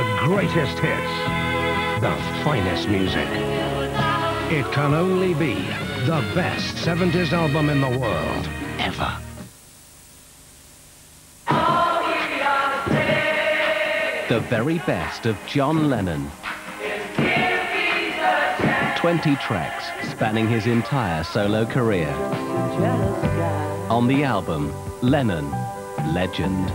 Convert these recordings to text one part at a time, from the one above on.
The greatest hits. The finest music. It can only be the best 70s album in the world, ever. The very best of John Lennon. 20 tracks spanning his entire solo career. On the album, Lennon, Legend.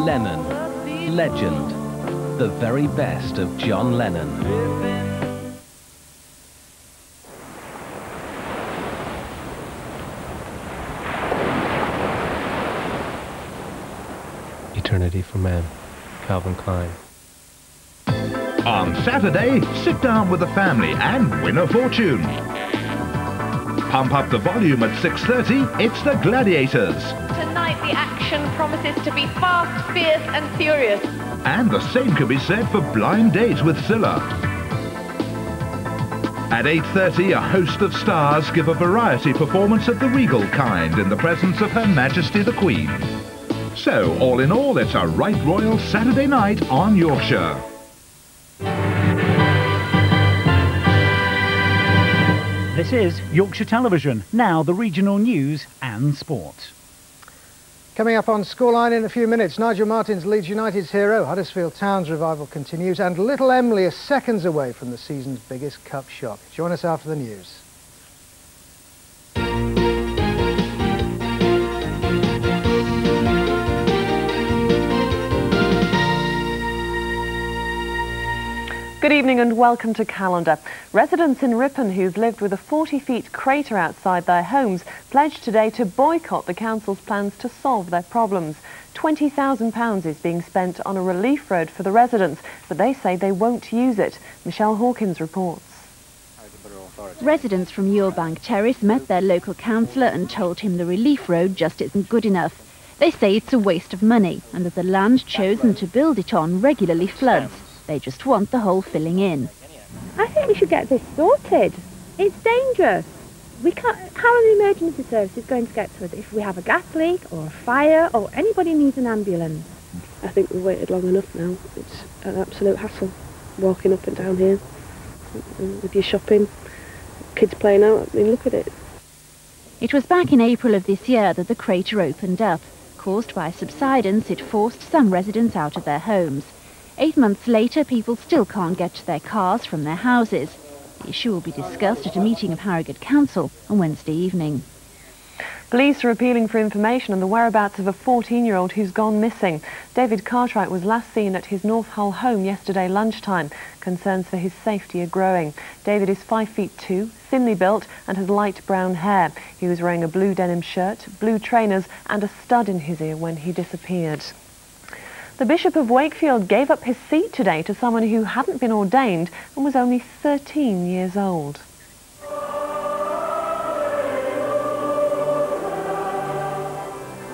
Lennon, Legend. The very best of John Lennon. Eternity for Man, Calvin Klein. On Saturday, sit down with the family and win a fortune. Pump up the volume at 6:30, it's the Gladiators. Tonight the action promises to be fast, fierce and furious. And the same can be said for Blind Date with Scylla. At 8:30, a host of stars give a variety performance of the regal kind in the presence of Her Majesty the Queen. So, all in all, it's a right royal Saturday night on Yorkshire. This is Yorkshire Television, now the regional news and sport. Coming up on Scoreline in a few minutes, Nigel Martin's Leeds United's hero, Huddersfield Town's revival continues, and little Emily is seconds away from the season's biggest cup shock. Join us after the news. Good evening and welcome to Calendar. Residents in Ripon who've lived with a 40-foot crater outside their homes pledged today to boycott the council's plans to solve their problems. £20,000 is being spent on a relief road for the residents, but they say they won't use it. Michelle Hawkins reports. Residents from Ul-Haq Terrace met their local councillor and told him the relief road just isn't good enough. They say it's a waste of money and that the land chosen to build it on regularly floods. They just want the hole filling in. I think we should get this sorted. It's dangerous. We can't. How are the emergency services going to get to us if we have a gas leak or a fire or anybody needs an ambulance? I think we've waited long enough now. It's an absolute hassle walking up and down here with your shopping, kids playing out. I mean, look at it. It was back in April of this year that the crater opened up. Caused by subsidence, it forced some residents out of their homes. 8 months later, people still can't get to their cars from their houses. The issue will be discussed at a meeting of Harrogate Council on Wednesday evening. Police are appealing for information on the whereabouts of a 14-year-old who's gone missing. David Cartwright was last seen at his North Hull home yesterday lunchtime. Concerns for his safety are growing. David is 5'2", thinly built and has light brown hair. He was wearing a blue denim shirt, blue trainers and a stud in his ear when he disappeared. The Bishop of Wakefield gave up his seat today to someone who hadn't been ordained and was only 13 years old.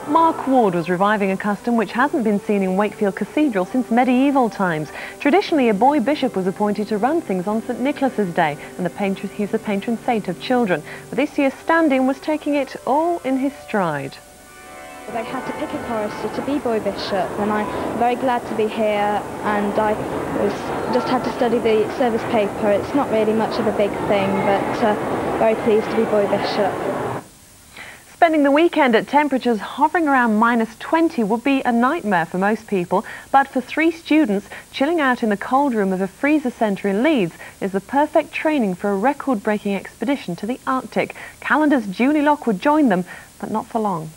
Mark Ward was reviving a custom which hasn't been seen in Wakefield Cathedral since medieval times. Traditionally, a boy bishop was appointed to run things on St Nicholas's Day, and he's the patron saint of children. But this year's stand-in was taking it all in his stride. They had to pick a chorister to be boy bishop, and I'm very glad to be here, and I just had to study the service paper. It's not really much of a big thing, but very pleased to be boy bishop. Spending the weekend at temperatures hovering around -20 would be a nightmare for most people, but for 3 students, chilling out in the cold room of a freezer centre in Leeds is the perfect training for a record-breaking expedition to the Arctic. Calendar's Julie Lockwood joined them, but not for long.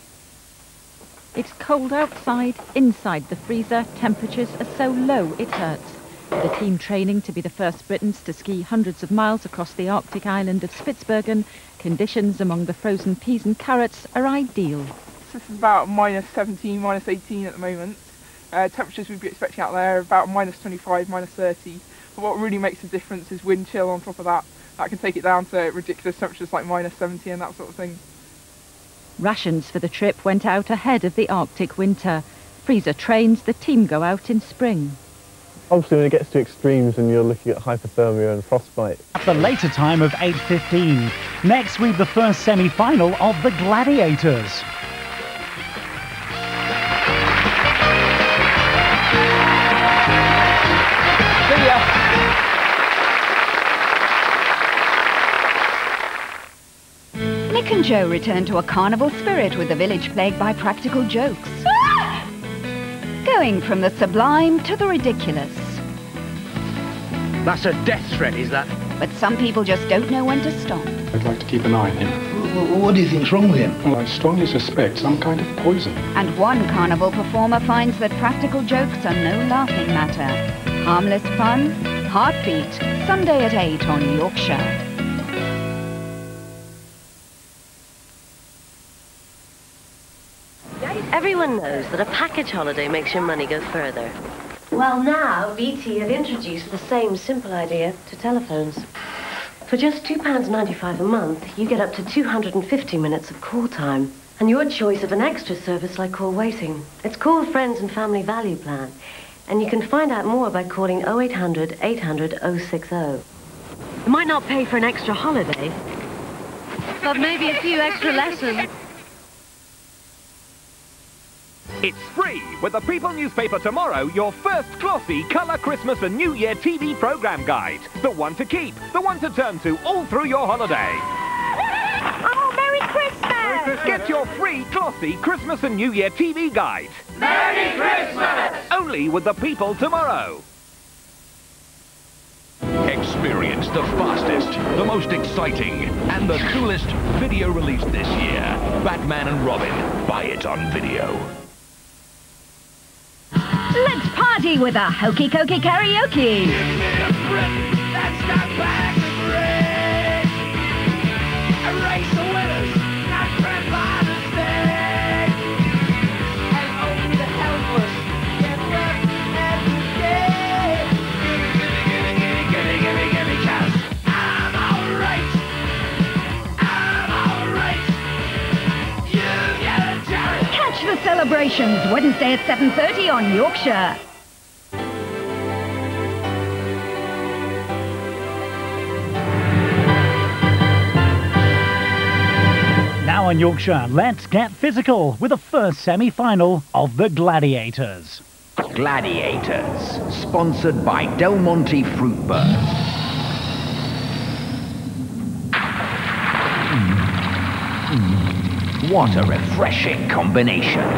It's cold outside. Inside the freezer, temperatures are so low it hurts. The team training to be the first Britons to ski hundreds of miles across the Arctic island of Spitsbergen, conditions among the frozen peas and carrots are ideal. This is about -17, -18 at the moment. Temperatures we'd be expecting out there are about -25, -30. But what really makes a difference is wind chill on top of that. That can take it down to ridiculous temperatures like -70 and that sort of thing. Rations for the trip went out ahead of the Arctic winter. Freezer trains, the team go out in spring. Obviously, when it gets to extremes and you're looking at hypothermia and frostbite. At the later time of 8:15. Next, we've the first semi-final of the Gladiators. See ya! Nick and Joe return to a carnival spirit with the village plagued by practical jokes. Going from the sublime to the ridiculous. That's a death threat, is that? But some people just don't know when to stop. I'd like to keep an eye on him. What do you think's wrong with him? Well, I strongly suspect some kind of poison. And one carnival performer finds that practical jokes are no laughing matter. Harmless fun, Heartbeat, Sunday at 8 on Yorkshire. Everyone knows that a package holiday makes your money go further. Well, now BT have introduced the same simple idea to telephones. For just £2.95 a month, you get up to 250 minutes of call time and your choice of an extra service like call waiting. It's called Friends and Family Value Plan, and you can find out more by calling 0800 800 060. You might not pay for an extra holiday, but maybe a few extra lessons. It's free with the People newspaper tomorrow, your first glossy colour Christmas and New Year TV programme guide. The one to keep, the one to turn to all through your holiday. Oh, Merry Christmas! Merry Christmas! Get your free glossy Christmas and New Year TV guide. Merry Christmas! Only with the People tomorrow. Experience the fastest, the most exciting, and the coolest video release this year. Batman and Robin. Buy it on video. Let's party with a hokey cokey karaoke. Let's go back to break. Erase the winners, not grandfather's day. And only the helpless get left every day. Gimme, 'cause I'm alright. I'm alright. You get a Jerry. Catch the celebrations Wednesday at 7:30 on Yorkshire. Now on Yorkshire, let's get physical with the first semi-final of the Gladiators. Gladiators, sponsored by Del Monte Fruit Burst. What a refreshing combination.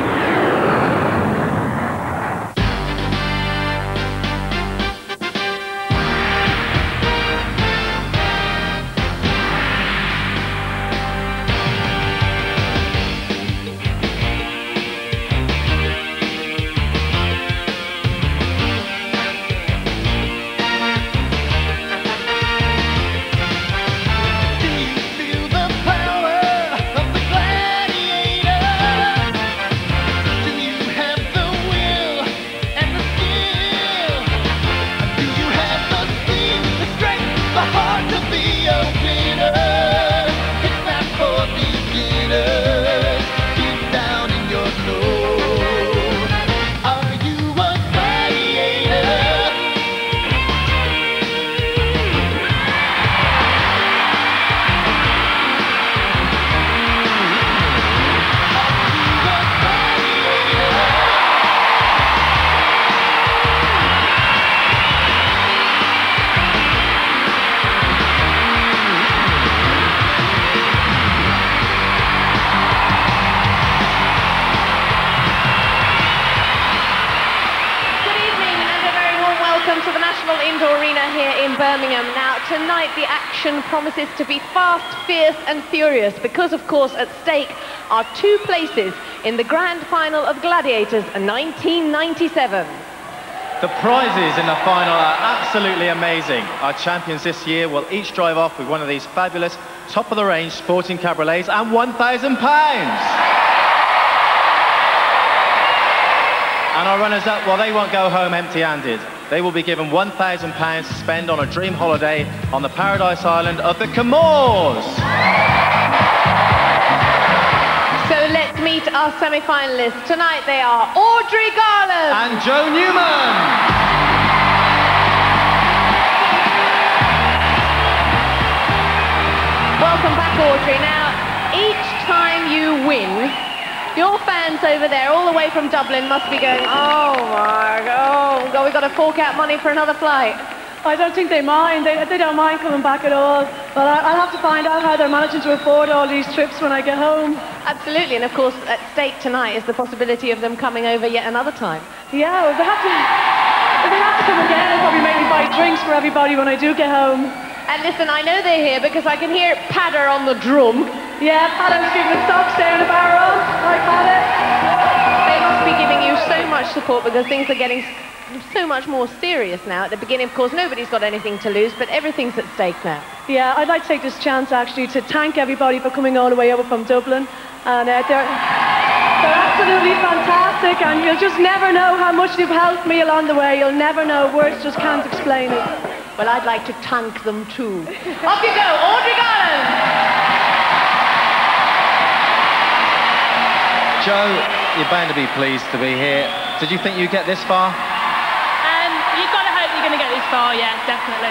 Birmingham. Now, tonight the action promises to be fast, fierce and furious because, of course, at stake are 2 places in the grand final of Gladiators 1997. The prizes in the final are absolutely amazing. Our champions this year will each drive off with one of these fabulous top-of-the-range sporting cabriolets and £1,000. And our runners-up, well, they won't go home empty-handed. They will be given £1,000 to spend on a dream holiday on the paradise island of the Comores. So let's meet our semi-finalists. Tonight they are Audrey Garland and Joe Newman. Audrey. Now, each time you win, your fans over there, all the way from Dublin, must be going, oh my God, we've got to fork out money for another flight. I don't think they mind. They don't mind coming back at all. But I'll have to find out how they're managing to afford all these trips when I get home. Absolutely, and of course, at stake tonight is the possibility of them coming over yet another time. Yeah, well, if they have to come again, they'll probably make me buy drinks for everybody when I do get home. And listen, I know they're here because I can hear Padder on the drum. Yeah, Padder's giving the stocks down the barrel. Hi, Padder. They must be giving you so much support because things are getting so much more serious now. At the beginning, of course, nobody's got anything to lose, but everything's at stake now. Yeah, I'd like to take this chance, actually, to thank everybody for coming all the way over from Dublin. And they're absolutely fantastic, and you'll just never know how much they've helped me along the way. You'll never know. Words just can't explain it. Well, I'd like to thank them too. Off you go, Audrey Garland! Joe, you're bound to be pleased to be here. Did you think you'd get this far? You've got to hope you're going to get this far, yeah, definitely.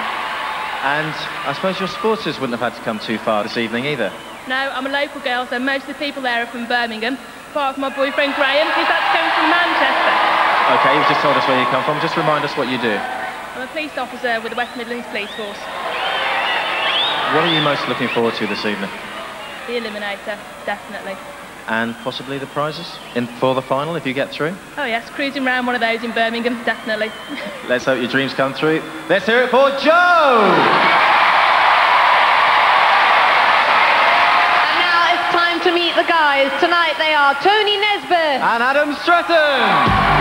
And I suppose your supporters wouldn't have had to come too far this evening either. No, I'm a local girl, so most of the people there are from Birmingham. Apart from my boyfriend Graham, who's actually coming from Manchester. OK, you've just told us where you come from. Just remind us what you do. I'm a police officer with the West Midlands Police Force. What are you most looking forward to this evening? The Eliminator, definitely. And possibly the prizes for the final if you get through? Oh yes, cruising around one of those in Birmingham, definitely. Let's hope your dreams come through. Let's hear it for Joe! And now it's time to meet the guys. Tonight they are Tony Nesbitt and Adam Stratton.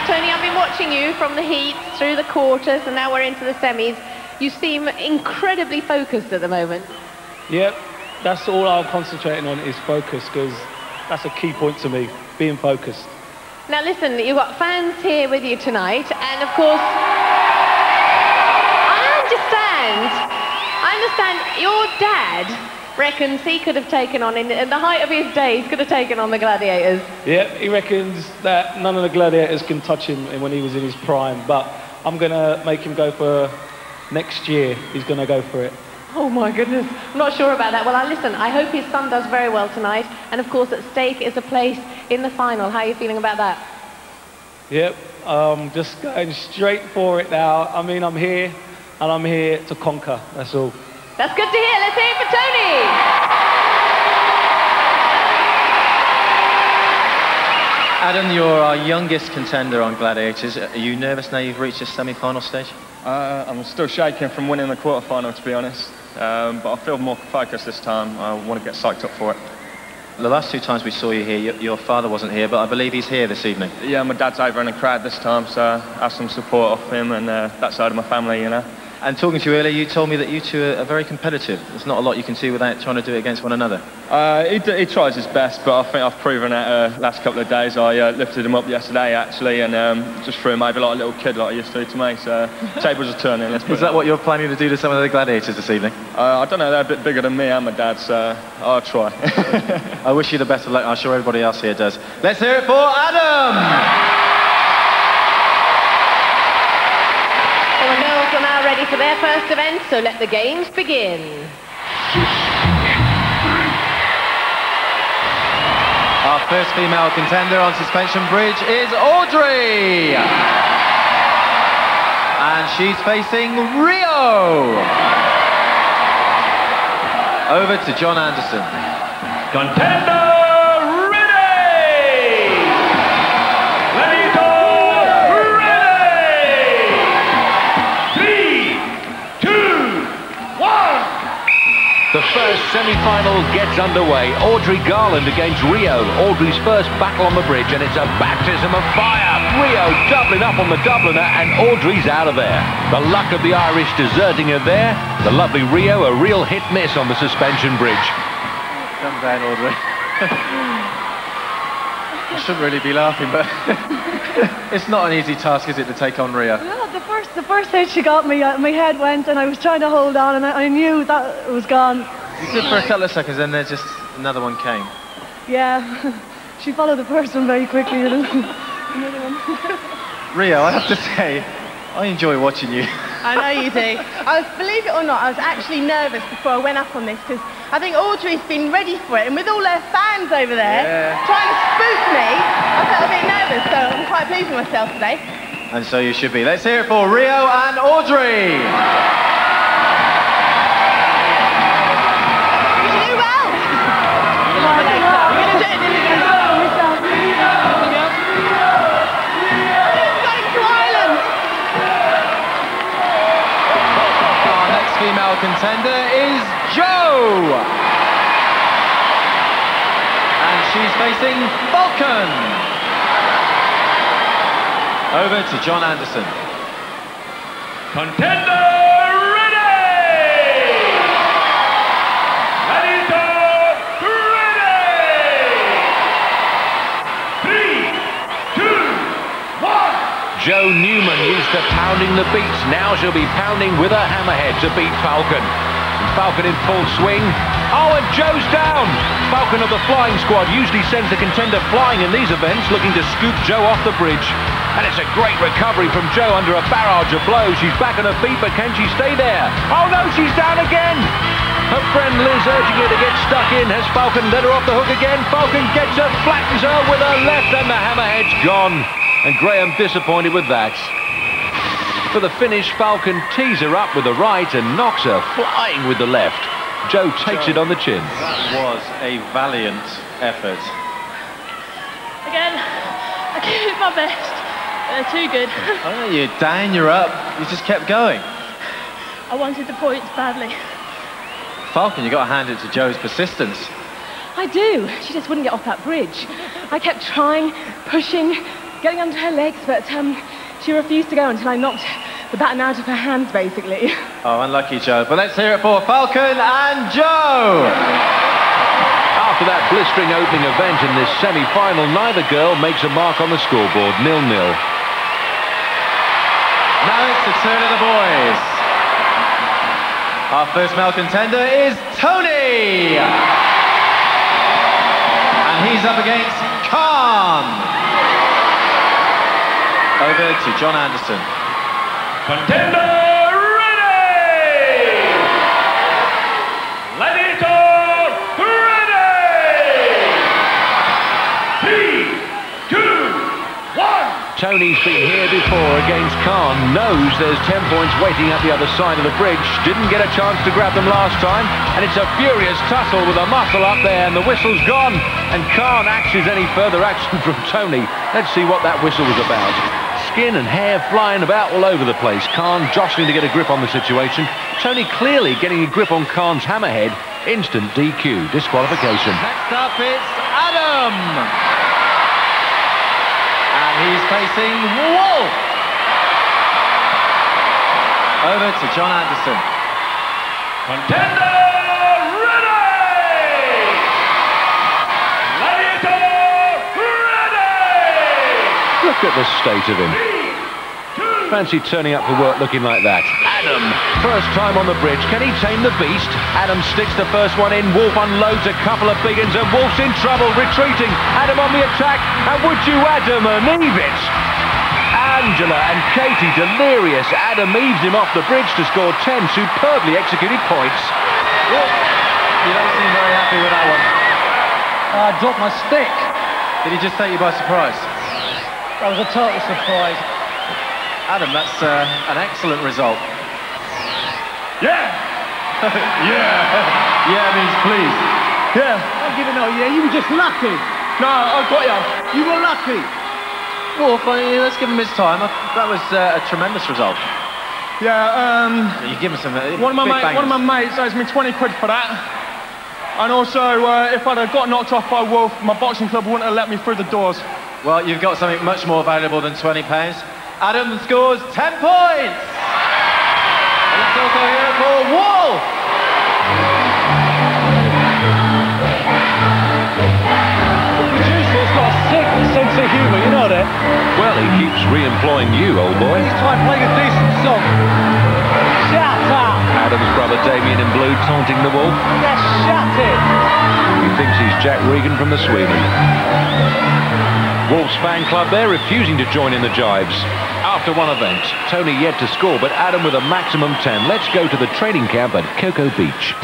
Tony, I've been watching you from the heats through the quarters and now we're into the semis. You seem incredibly focused at the moment. Yep, that's all I'm concentrating on is focus, because that's a key point to me, being focused. Now listen, you've got fans here with you tonight, and of course, I understand your dad reckons he could have taken on, in the height of his days, could have taken on the Gladiators. Yeah, he reckons that none of the Gladiators can touch him when he was in his prime, but I'm going to make him go for next year. He's going to go for it. Oh my goodness, I'm not sure about that. Well, listen, I hope his son does very well tonight, and of course at stake is a place in the final. How are you feeling about that? Yep, just going straight for it now. I mean, I'm here, and I'm here to conquer, that's all. That's good to hear. Let's hear it for Tony. Adam, you're our youngest contender on Gladiators. Are you nervous now you've reached this semi-final stage? I'm still shaking from winning the quarter-final, to be honest. But I feel more focused this time. I want to get psyched up for it. The last two times we saw you here, your father wasn't here, but I believe he's here this evening. Yeah, my dad's over in the crowd this time, so I have some support off him and that side of my family, you know. And talking to you earlier, you told me that you two are very competitive. There's not a lot you can do without trying to do it against one another. He tries his best, but I think I've proven that last couple of days. I lifted him up yesterday, actually, and just threw him over like a little kid like I used to me. So tables are turning. Is that what you're planning to do to some of the Gladiators this evening? I don't know. They're a bit bigger than me and my dad, so I'll try. I wish you the best of luck. I'm sure everybody else here does. Let's hear it for Adam! Well, the girls are now ready for their first event, so let the games begin. Our first female contender on suspension bridge is Audrey! And she's facing Rio! Over to John Anderson. Contender ready! Gladiator ready! 3, 2, 1! The first semi-final gets underway. Audrey Garland against Rio. Audrey's first battle on the bridge, and it's a baptism of fire. Rio doubling up on the Dubliner, and Audrey's out of there. The luck of the Irish deserting her there. The lovely Rio, a real hit-miss on the suspension bridge. Come down, Audrey. I shouldn't really be laughing, but it's not an easy task, is it, to take on Rio? No, the first hit she got me, my head went, and I was trying to hold on, and I knew that it was gone. You did for a couple of seconds, then there just another one came. Yeah, she followed the first one very quickly. Another one. Rio, I have to say, I enjoy watching you. I know you do. Believe it or not, I was actually nervous before I went up on this because I think Audrey's been ready for it, and with all her fans over there trying to spook me, I felt a bit nervous, so I'm quite pleased with myself today. And so you should be. Let's hear it for Rio and Audrey. You should do well. Come on, Alexa. You're going to do it, didn't you? Female contender is Jo! And she's facing Falcon! Over to John Anderson. Contender ready! Gladiator ready! 3, 2, 1! Jo Newman used to pounding the beats. Now she'll be pounding with her hammerhead to beat Falcon. And Falcon in full swing. Oh, and Jo's down! Falcon of the flying squad usually sends the contender flying in these events, looking to scoop Jo off the bridge. And it's a great recovery from Jo under a barrage of blows. She's back on her feet, but can she stay there? Oh no, she's down again! Her friend Liz urging her to get stuck in. Has Falcon let her off the hook again? Falcon gets her, flattens her with her left, and the hammerhead's gone. And Graham disappointed with that. For the finish, Falcon tees her up with the right and knocks her flying with the left. Jo takes it on the chin. That was a valiant effort. Again, I gave it my best. They're too good. Oh, you're down, you're up. You just kept going. I wanted the points badly. Falcon, you got to hand it to Jo's persistence. I do. She just wouldn't get off that bridge. I kept trying, pushing, getting under her legs, but she refused to go until I knocked the baton out of her hands, basically. Oh, unlucky Jo. But let's hear it for Falcon and Jo! After that blistering opening event in this semi-final, neither girl makes a mark on the scoreboard, 0-0. Now it's the turn of the boys. Our first male contender is Tony! And he's up against Khan! Over to John Anderson. Contender ready! Gladiator ready! 3, 2, 1! Tony's been here before against Khan, knows there's 10 points waiting at the other side of the bridge, didn't get a chance to grab them last time, and it's a furious tussle with a muscle up there, and the whistle's gone, and Khan axes any further action from Tony. Let's see what that whistle was about. Skin and hair flying about all over the place. Khan jostling to get a grip on the situation. Tony clearly getting a grip on Khan's hammerhead. Instant DQ, disqualification. Next up it's Adam! And he's facing Wolf! Over to John Anderson. Contender ready! Gladiator ready! Look at the state of him. Fancy turning up for work looking like that. Adam, first time on the bridge. Can he tame the beast? Adam sticks the first one in. Wolf unloads a couple of big uns, and Wolf's in trouble, retreating. Adam on the attack, and would you Adam and Eve it? Angela and Katie delirious. Adam eaves him off the bridge to score 10 superbly executed points. Well, you don't seem very happy with that one. I dropped my stick. Did he just take you by surprise? That was a total surprise. Adam, that's an excellent result. Yeah! Yeah! Yeah means please. Yeah, I'll give it no yeah, you were just lucky. No, I got you. You were lucky. Wolf, let's give him his time. That was a tremendous result. Yeah, You give him some one of my mates owes me 20 quid for that. And also, if I'd have got knocked off by Wolf, my boxing club wouldn't have let me through the doors. Well, you've got something much more valuable than £20. Adam scores 10 points! And let's also hear it for Wolf! Producer's got a sick sense of humour, you know that? Well, he keeps re-employing you, old boy. He's trying to play a decent song. Shut up! Adam's brother Damien in blue taunting the Wolf. Just shut it! He thinks he's Jack Regan from the Sweden. Wolves fan club there refusing to join in the jibes. After one event, Tony yet to score, but Adam with a maximum 10. Let's go to the training camp at Cocoa Beach.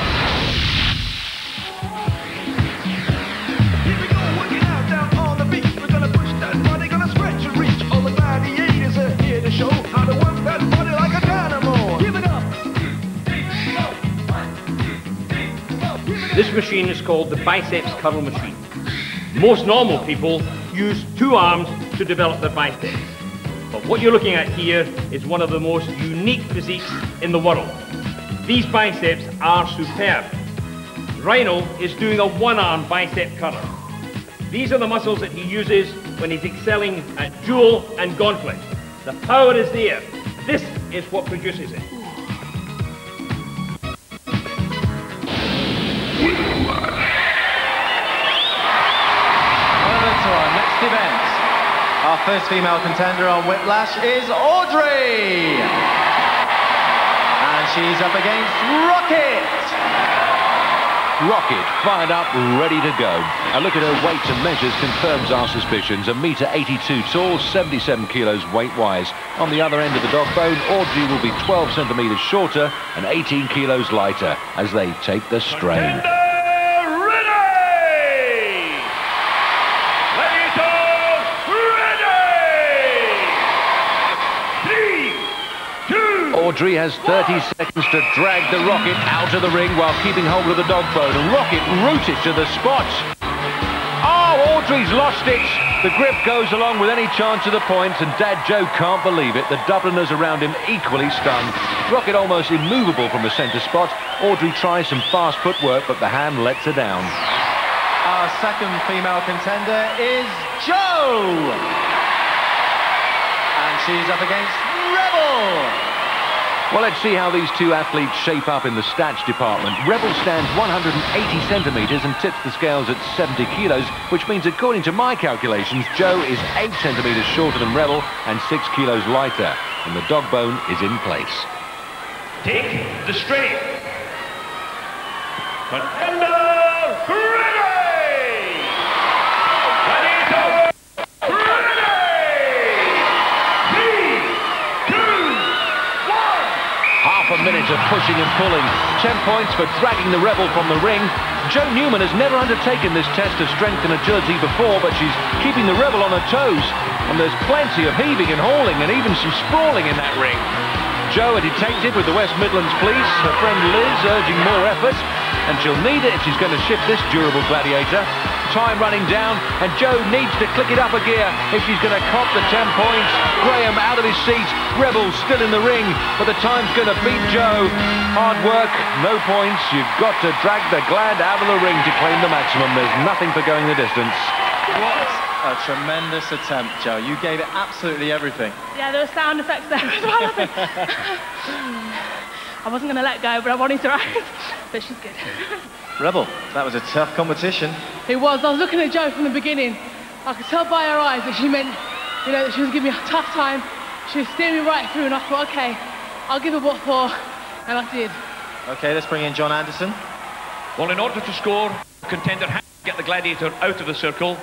This machine is called the biceps curl machine. Most normal people use 2 arms to develop their biceps. But what you're looking at here is one of the most unique physiques in the world. These biceps are superb. Rhino is doing a 1-arm bicep curl. These are the muscles that he uses when he's excelling at duel and gauntlet. The power is there. This is what produces it. Next event. Our first female contender on Whiplash is Audrey. And she's up against Rocket. Rocket fired up, ready to go. A look at her weights and measures confirms our suspicions. 1.82 m tall, 77 kilos weight-wise. On the other end of the dog bone, Audrey will be 12 centimetres shorter and 18 kilos lighter as they take the strain. Audrey has 30 seconds to drag the Rocket out of the ring while keeping hold of the dog bone, and Rocket rooted to the spot. Oh, Audrey's lost it. The grip goes along with any chance of the points, and Dad Joe can't believe it. The Dubliners around him equally stunned. Rocket almost immovable from the centre spot. Audrey tries some fast footwork, but the hand lets her down. Our second female contender is Jo. And she's up against Rebel. Well, let's see how these two athletes shape up in the stats department. Rebel stands 180 centimetres and tips the scales at 70 kilos, which means, according to my calculations, Jo is 8 centimetres shorter than Rebel and 6 kilos lighter, and the dog bone is in place. Take the strain. Contender ready! Gladiator Half a minute of pushing and pulling. 10 points for dragging the Rebel from the ring. Jo Newman has never undertaken this test of strength and agility before, but she's keeping the Rebel on her toes. And there's plenty of heaving and hauling and even some sprawling in that ring. Jo, a detective with the West Midlands Police, her friend Liz urging more effort, and she'll need it if she's going to shift this durable gladiator. Time running down, and Jo needs to click it up a gear if she's going to cop the 10 points. Graham out of his seat, Rebel still in the ring, but the time's going to beat Jo. Hard work, no points. You've got to drag the Glad out of the ring to claim the maximum. There's nothing for going the distance. What a tremendous attempt, Jo. You gave it absolutely everything. Yeah, there were sound effects there as well, I think. I wasn't going to let go, but I wanted to rise. But she's good. Rebel, that was a tough competition. It was. I was looking at Jo from the beginning. I could tell by her eyes that she meant, you know, that she was giving me a tough time. She was steering me right through, and I thought, OK, I'll give her what for, and I did. OK, let's bring in John Anderson. Well, in order to score, the contender had to get the Gladiator out of the circle.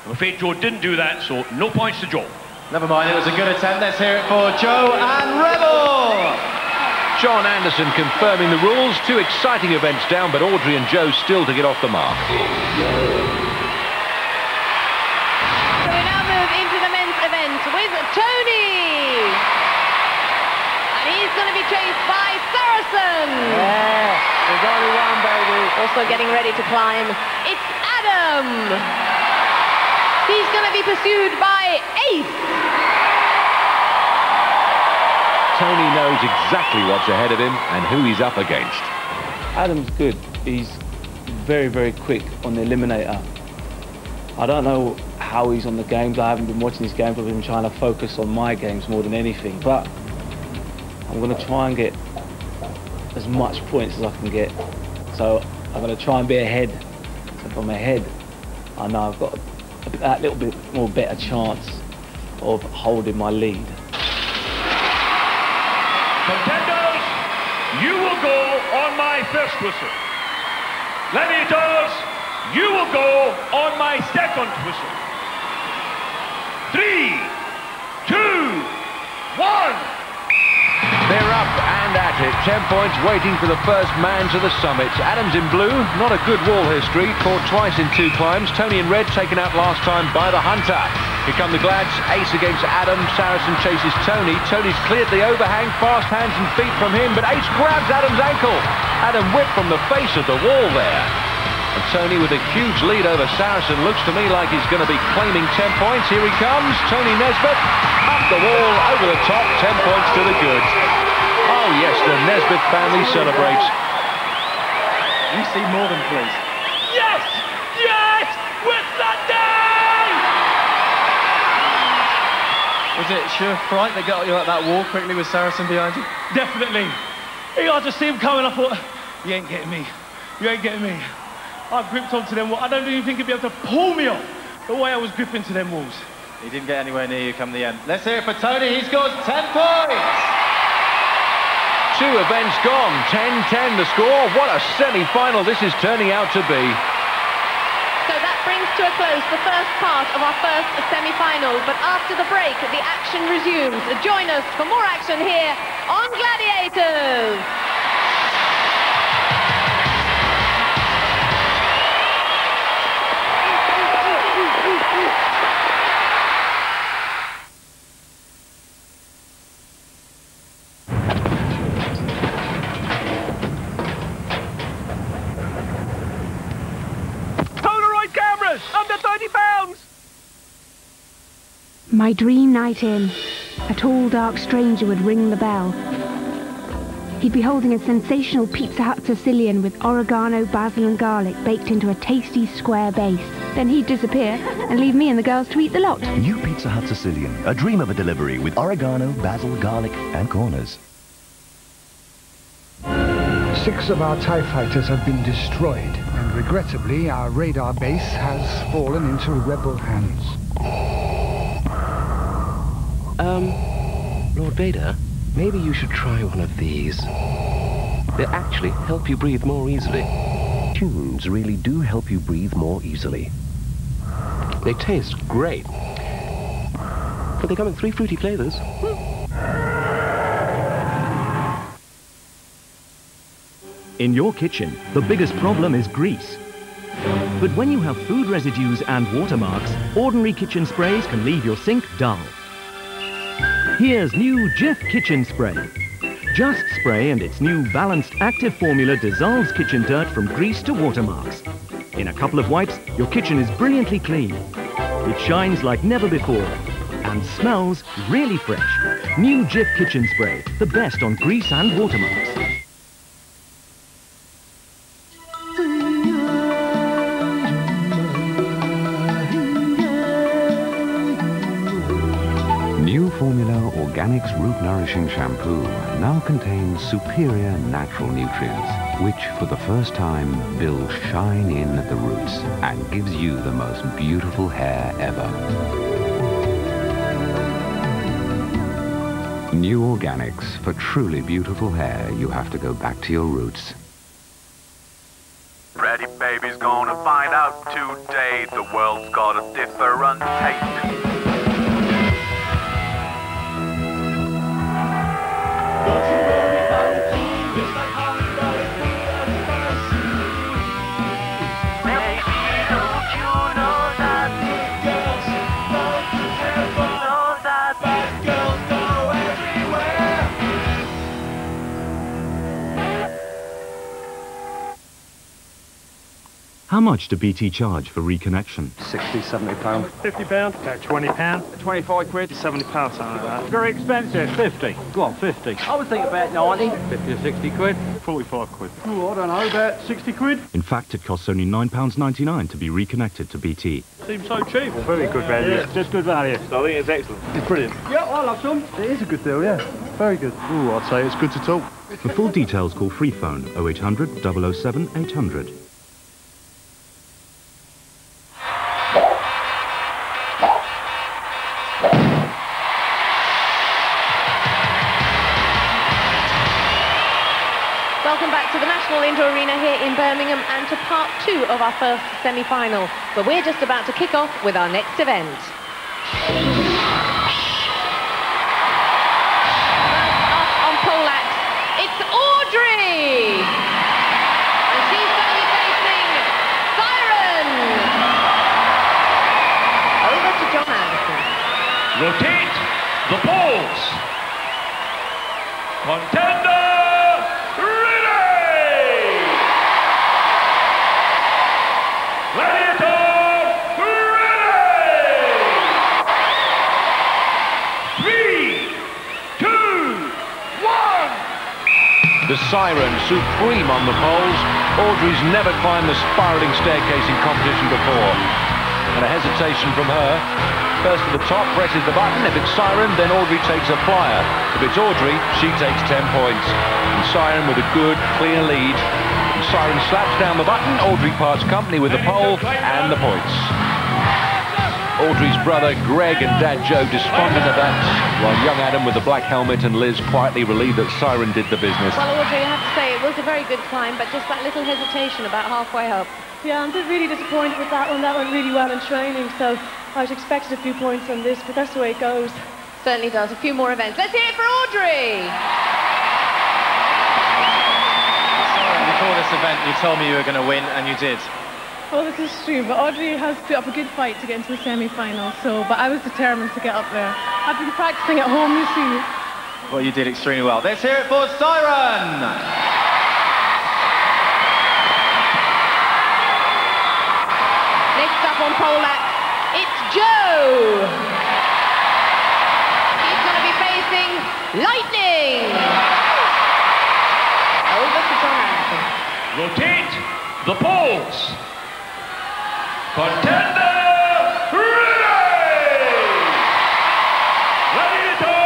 I'm afraid Jo didn't do that, so no points to Jo. Never mind, it was a good attempt. Let's hear it for Jo and Rebel. John Anderson confirming the rules. 2 exciting events down, but Audrey and Jo still to get off the mark. So we now move into the men's event with Tony. And he's going to be chased by Saracen. Yeah, there's only one, baby. Also getting ready to climb, it's Adam. He's going to be pursued by Ace. Tony knows exactly what's ahead of him and who he's up against. Adam's good. He's very, very quick on the eliminator. I don't know how he's on the games. I haven't been watching his games. I've been trying to focus on my games more than anything. But I'm going to try and get as much points as I can get. So I'm going to try and be ahead. So if I'm ahead, I know I've got a little bit more better chance of holding my lead. Contenders, you will go on my first whistle. Gladiators, you will go on my second whistle. 3, 2, 1. They're up and at it. 10 points waiting for the first man to the summit. Adam's in blue, not a good wall history. Caught twice in 2 climbs. Tony in red, taken out last time by the Hunter. Here come the Glads. Ace against Adam. Saracen chases Tony. Tony's cleared the overhang. Fast hands and feet from him, but Ace grabs Adam's ankle. Adam whipped from the face of the wall there. And Tony with a huge lead over Saracen. Looks to me like he's going to be claiming 10 points. Here he comes. Tony Nesbitt up the wall, over the top. 10 points to the good. Oh yes, the Nesbitt family celebrates. You see more than please. Yes! Yes! We're Sunday! Was it sheer fright that got you at that wall quickly with Saracen behind you? Definitely. I just see him coming. I thought, you ain't getting me. You ain't getting me. I gripped onto them. I don't even think he'd be able to pull me off the way I was gripping to them walls. He didn't get anywhere near you come the end. Let's hear it for Tony. He scores 10 points. 2 events gone. 10-10 the score. What a semi-final this is turning out to be. So that brings to a close the first part of our first semi-final. But after the break, the action resumes. Join us for more action here on Gladiators. Under 30 pounds! My dream night in, a tall, dark stranger would ring the bell. He'd be holding a sensational Pizza Hut Sicilian with oregano, basil and garlic baked into a tasty square base. Then he'd disappear and leave me and the girls to eat the lot. New Pizza Hut Sicilian, a dream of a delivery with oregano, basil, garlic and corners. 6 of our TIE fighters have been destroyed, and regrettably our radar base has fallen into rebel hands. Lord Vader, maybe you should try one of these. They actually help you breathe more easily. Tunes really do help you breathe more easily. They taste great, but they come in 3 fruity flavors. In your kitchen, the biggest problem is grease. But when you have food residues and watermarks, ordinary kitchen sprays can leave your sink dull. Here's new Jif Kitchen Spray. Just Spray and its new balanced active formula dissolves kitchen dirt from grease to watermarks. In a couple of wipes, your kitchen is brilliantly clean. It shines like never before and smells really fresh. New Jif Kitchen Spray, the best on grease and watermarks. New Formula Organics Root Nourishing Shampoo now contains superior natural nutrients, which for the first time build shine in at the roots and gives you the most beautiful hair ever. New Organics. For truly beautiful hair, you have to go back to your roots. Ready, baby's gonna find out today. The world's got a different taste. How much do BT charge for reconnection? 60, 70 pound. 50 pound? Okay, 20 pound. 25 quid? 70 pounds, something like that. Very expensive. 50. Go on, 50. I would think about 90. 50 or 60 quid. 45 quid. Oh, I don't know, about 60 quid. In fact, it costs only £9.99 to be reconnected to BT. Seems so cheap. Very good value. Yeah. Just good value. So I think it's excellent. It's brilliant. Yeah, I love some. It is a good deal, yeah. Very good. Ooh, I'd say it's good to talk. For full details, call Free Phone 0800 007 800. Welcome back to the National Indoor Arena here in Birmingham and to part 2 of our first semi-final, where we're just about to kick off with our next event. Rotate the poles. Contender ready! Gladiator ready! 3, 2, 1! The siren supreme on the poles. Audrey's never climbed the spiralling staircase in competition before. And a hesitation from her. First to the top, presses the button. If it's siren, then Audrey takes a flyer. If it's Audrey, she takes 10 points. And siren with a good, clear lead. And siren slaps down the button. Audrey parts company with the pole and the points. Audrey's brother Greg and Dad Joe despondent at that, while young Adam with the black helmet and Liz quietly relieved that siren did the business. Well, Audrey, I have to say, it was a very good climb, but just that little hesitation about halfway up. Yeah, I'm really disappointed with that one. That went really well in training, so I expected a few points on this, but that's the way it goes. Certainly does. A few more events. Let's hear it for Audrey! Before this event, you told me you were going to win, and you did. Well, this is true, but Audrey has put up a good fight to get into the semi-final, but I was determined to get up there. I've been practicing at home, you see. Well, you did extremely well. Let's hear it for Siren! Next up on pole act, it's Joe. He's going to be facing Lightning. Over to John Anderson. Rotate the poles. Contender ready! Gladiator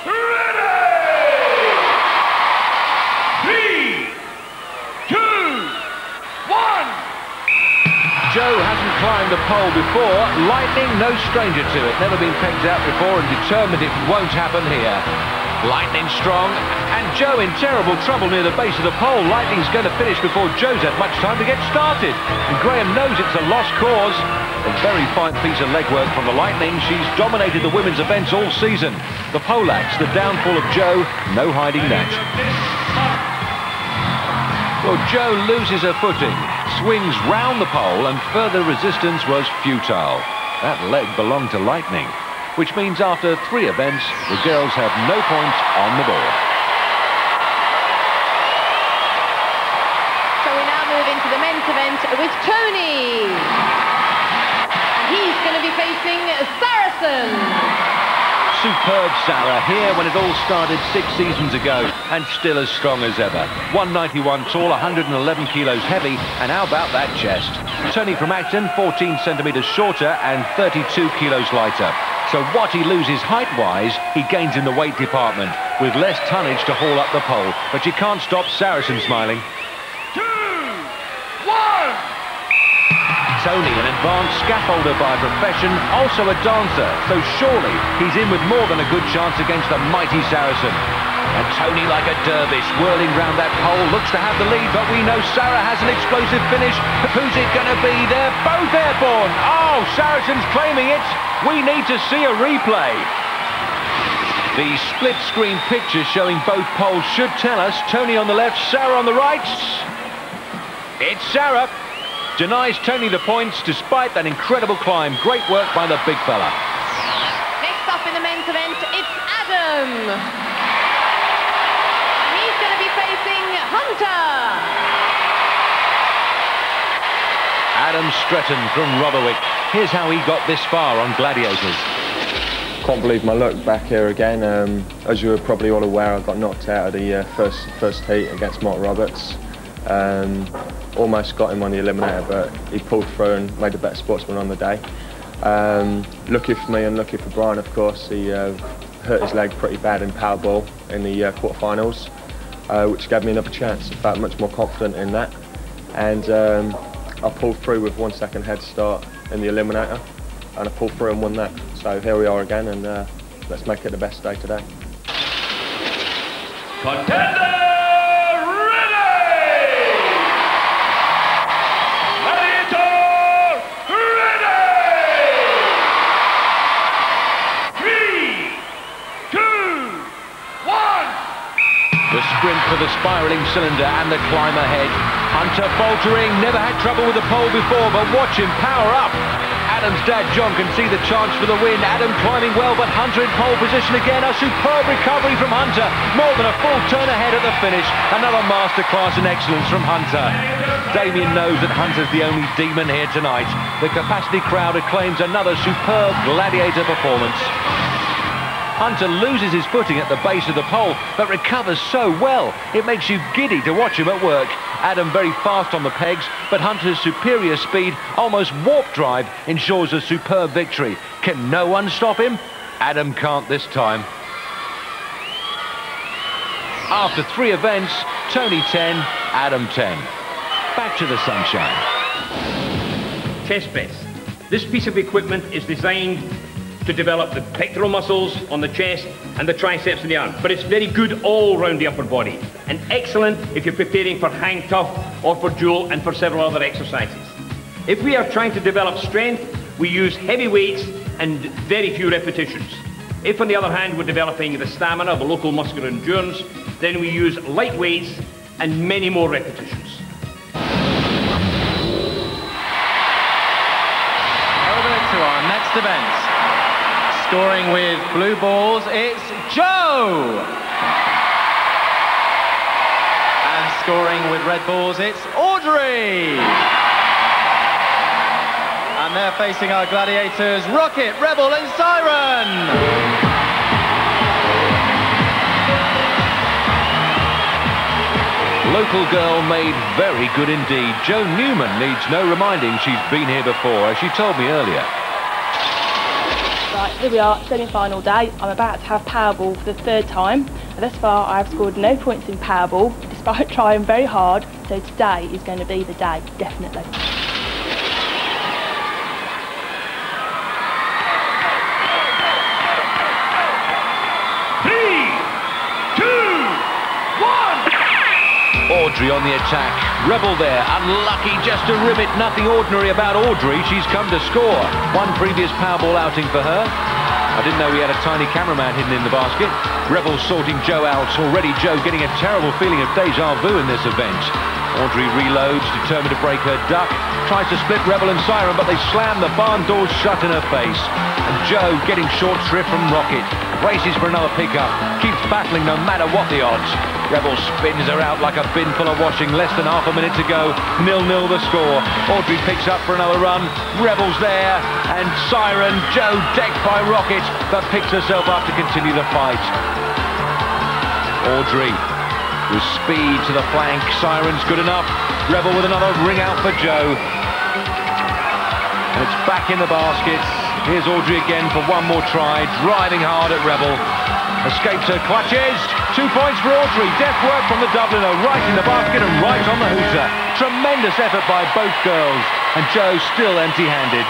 ready! 3, 2, 1! Joe hasn't climbed the pole before. Lightning, no stranger to it. Never been pegged out before and determined it won't happen here. Lightning strong, and Joe in terrible trouble near the base of the pole. Lightning's going to finish before Joe's had much time to get started. And Graham knows it's a lost cause. A very fine piece of legwork from the Lightning. She's dominated the women's events all season. The pole acts, the downfall of Joe, no hiding that. Well, Joe loses her footing, swings round the pole, and further resistance was futile. That leg belonged to Lightning, which means after 3 events, the girls have no points on the board. So we now move into the men's event with Tony. He's going to be facing Saracen. Superb Sarah, here when it all started 6 seasons ago, and still as strong as ever. 191 tall, 111 kilos heavy, and how about that chest? Tony from Acton, 14 centimetres shorter and 32 kilos lighter. So what he loses height-wise, he gains in the weight department, with less tonnage to haul up the pole. But you can't stop Saracen smiling. 2, 1! Tony, an advanced scaffolder by profession, also a dancer, so surely he's in with more than a good chance against the mighty Saracen. And Tony, like a dervish, whirling round that pole, looks to have the lead, but we know Sarah has an explosive finish. Who's it going to be? They're both airborne. Oh, Saracen's claiming it. We need to see a replay. The split-screen picture showing both poles should tell us. Tony on the left, Sarah on the right. It's Sarah. Denies Tony the points despite that incredible climb. Great work by the big fella. Next up in the men's event, it's Adam. He's going to be facing Hunter. Adam Stretton from Rotherwick. Here's how he got this far on Gladiators. Can't believe my luck back here again. As you were probably all aware, I got knocked out of the first heat against Mark Roberts. Almost got him on the eliminator, but he pulled through and made a better sportsman on the day. Lucky for me and lucky for Brian, of course. He hurt his leg pretty bad in Powerball in the quarterfinals, which gave me another chance. I felt much more confident in that, and I pulled through with 1 second head start in the eliminator, and I pulled through and won that. So here we are again, and let's make it the best day today. Contender ready! Gladiator ready! 3, 2, 1! The sprint for the spiralling cylinder and the climb ahead. Hunter faltering, never had trouble with the pole before, but watch him power up. Adam's dad, John, can see the chance for the win. Adam climbing well, but Hunter in pole position again. A superb recovery from Hunter. More than a full turn ahead at the finish. Another masterclass in excellence from Hunter. Damien knows that Hunter's the only demon here tonight. The capacity crowd acclaims another superb Gladiator performance. Hunter loses his footing at the base of the pole, but recovers so well. It makes you giddy to watch him at work. Adam very fast on the pegs, but Hunter's superior speed, almost warp drive, ensures a superb victory. Can no one stop him? Adam can't this time. After 3 events, Tony 10, Adam 10. Back to the sunshine. Chest press. This piece of equipment is designed to develop the pectoral muscles on the chest and the triceps in the arm, but it's very good all round the upper body and excellent if you're preparing for hang tough or for dual and for several other exercises. If we are trying to develop strength, we use heavy weights and very few repetitions. If on the other hand we're developing the stamina, the local muscular endurance, then we use light weights and many more repetitions. Over to our next event. Scoring with blue balls, it's Joe! And scoring with red balls, it's Audrey! And they're facing our gladiators, Rocket, Rebel and Siren! Local girl made very good indeed. Jo Newman needs no reminding she's been here before, as she told me earlier. Right, here we are, semi-final day. I'm about to have Powerball for the 3rd time. And thus far, I have scored no points in Powerball, despite trying very hard. So today is going to be the day, definitely. 3, 2, 1! Audrey on the attack. Rebel there, unlucky just to rim it. Nothing ordinary about Audrey. She's come to score. One previous Powerball outing for her. I didn't know we had a tiny cameraman hidden in the basket. Rebel sorting Joe out. Already Joe getting a terrible feeling of deja vu in this event. Audrey reloads, determined to break her duck. Tries to split Rebel and Siren, but they slam the barn doors shut in her face. And Joe getting short shrift from Rocket. Races for another pickup. Keeps battling no matter what the odds. Rebel spins her out like a bin full of washing. Less than half a minute to go. 0-0 the score. Audrey picks up for another run. Rebel's there. And Siren, Joe decked by Rocket, but picks herself up to continue the fight. Audrey with speed to the flank. Siren's good enough. Rebel with another ring out for Joe. And it's back in the basket. Here's Audrey again for one more try. Driving hard at Rebel. Escapes her clutches. 2 points for Audrey. Deft work from the Dubliner. Right in the basket and right on the hooter. Tremendous effort by both girls. And Joe still empty-handed.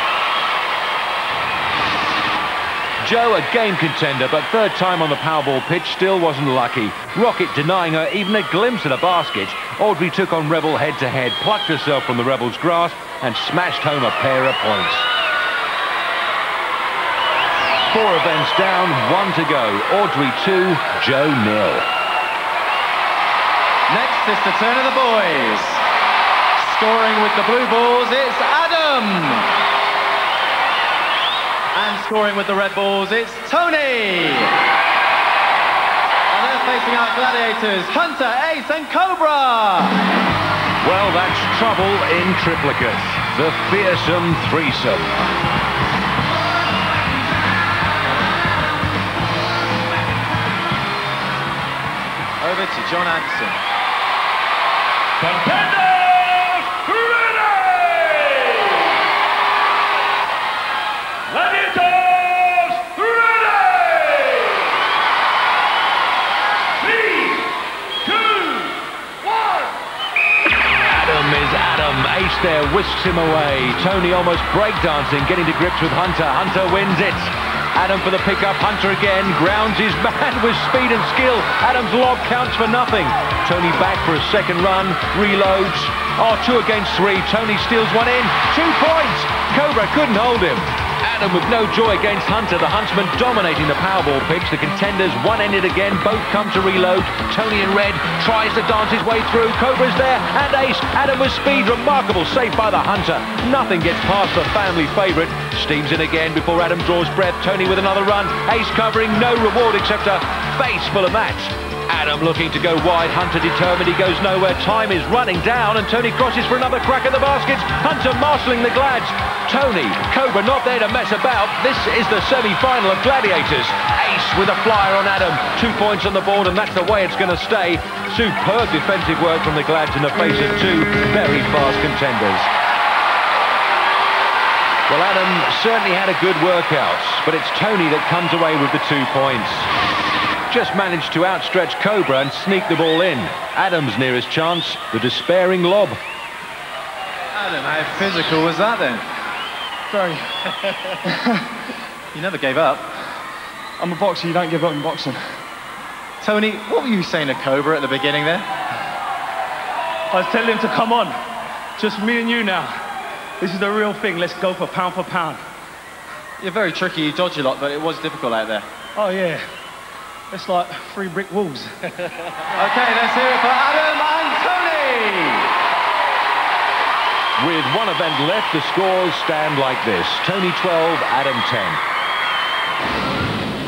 Joe, a game contender, but 3rd time on the Powerball pitch, still wasn't lucky. Rocket denying her even a glimpse of the basket. Audrey took on Rebel head-to-head, plucked herself from the Rebel's grasp, and smashed home a pair of points. 4 events down, 1 to go. Audrey 2, Joe 0. Next is the turn of the boys. Scoring with the blue balls, it's Adam! And scoring with the red balls, it's Tony! And they're facing our gladiators, Hunter, Ace and Cobra! Well, that's trouble in triplicate. The fearsome threesome. Over to John Anderson. Contenders, ready! Gladiators, ready! 3, 2, 1! Adam is Adam. Ace there whisks him away. Tony almost breakdancing, getting to grips with Hunter. Hunter wins it. Adam for the pickup. Hunter again grounds his man with speed and skill. Adam's lob counts for nothing. Tony back for a second run. Reloads. Oh, 2 against 3. Tony steals one in. 2 points. Cobra couldn't hold him. Adam with no joy against Hunter. The huntsman dominating the Powerball pitch. The contenders one-ended again. Both come to reload. Tony in red tries to dance his way through. Cobra's there and Ace. Adam with speed. Remarkable save by the Hunter. Nothing gets past the family favourite. Steams in again before Adam draws breath. Tony with another run. Ace covering, no reward except a face full of mats. Adam looking to go wide, Hunter determined, he goes nowhere, time is running down and Tony crosses for another crack at the baskets. Hunter marshalling the Glads. Tony, Cobra not there to mess about. This is the semi-final of Gladiators. Ace with a flyer on Adam, 2 points on the board and that's the way it's going to stay. Superb defensive work from the Glads in the face of two very fast contenders. Well, Adam certainly had a good workout, but it's Tony that comes away with the 2 points. Just managed to outstretch Cobra and sneak the ball in. Adam's nearest chance, the despairing lob. Adam, how physical was that then? Very. You never gave up. I'm a boxer, you don't give up in boxing. Tony, what were you saying to Cobra at the beginning there? I was telling him to come on. Just me and you now. This is the real thing. Let's go for pound. You're very tricky, you dodge a lot, but it was difficult out there. Oh, yeah. It's like 3 brick walls. Okay, let's hear it for Adam and Tony! With one event left, the scores stand like this. Tony 12, Adam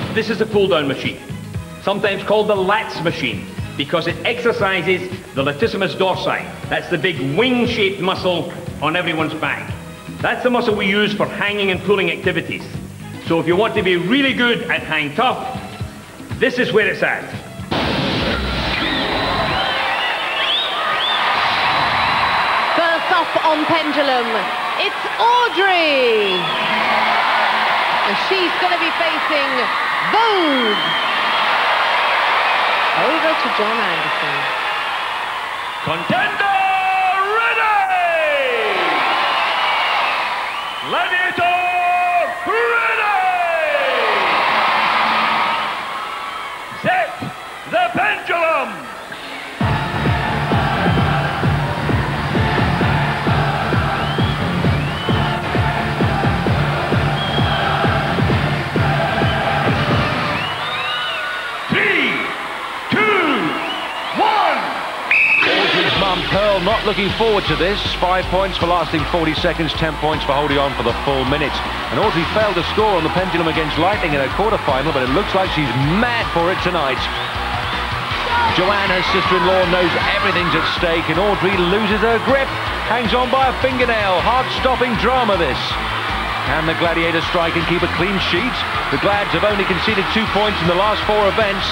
10. This is a pull-down machine, sometimes called the lats machine, because it exercises the latissimus dorsi. That's the big wing-shaped muscle on everyone's back. That's the muscle we use for hanging and pulling activities. So if you want to be really good at hang tough, this is where it's at. First up on pendulum, it's Audrey. And she's going to be facing Vogue. Over to John Anderson. Contender ready! Gladiator ready! Set the pendulum! Pearl not looking forward to this. 5 points for lasting 40 seconds, 10 points for holding on for the full minute. And Audrey failed to score on the pendulum against Lightning in her quarter-final, but it looks like she's mad for it tonight. Joanne, her sister-in-law, knows everything's at stake, and Audrey loses her grip. Hangs on by a fingernail. Heart-stopping drama, this. Can the Gladiator strike and keep a clean sheet? The Glads have only conceded 2 points in the last 4 events.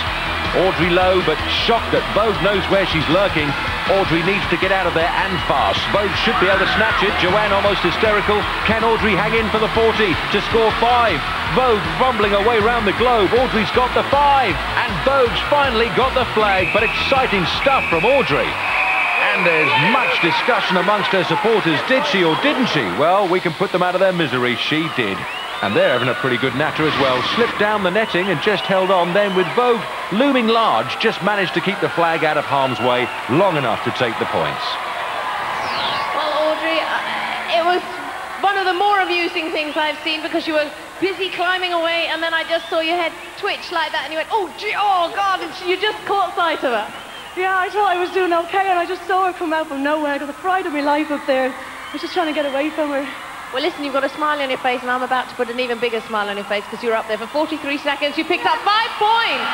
Audrey low, but shocked that Vogue knows where she's lurking. Audrey needs to get out of there and fast. Vogue should be able to snatch it. Joanne almost hysterical. Can Audrey hang in for the 40 to score 5? Vogue fumbling away round the globe. Audrey's got the 5. And Vogue's finally got the flag. But exciting stuff from Audrey. And there's much discussion amongst her supporters. Did she or didn't she? Well, we can put them out of their misery. She did. And they're having a pretty good natter as well. Slipped down the netting and just held on. Then with Vogue looming large, just managed to keep the flag out of harm's way long enough to take the points. Well, Audrey, it was one of the more amusing things I've seen, because you were busy climbing away and then I just saw your head twitch like that and you went, oh, gee, oh God, and you just caught sight of her. Yeah, I thought I was doing okay and I just saw her come out from nowhere. I got the pride of my life up there. I was just trying to get away from her. Well, listen, you've got a smile on your face, and I'm about to put an even bigger smile on your face because you were up there for 43 seconds. You picked up 5 points.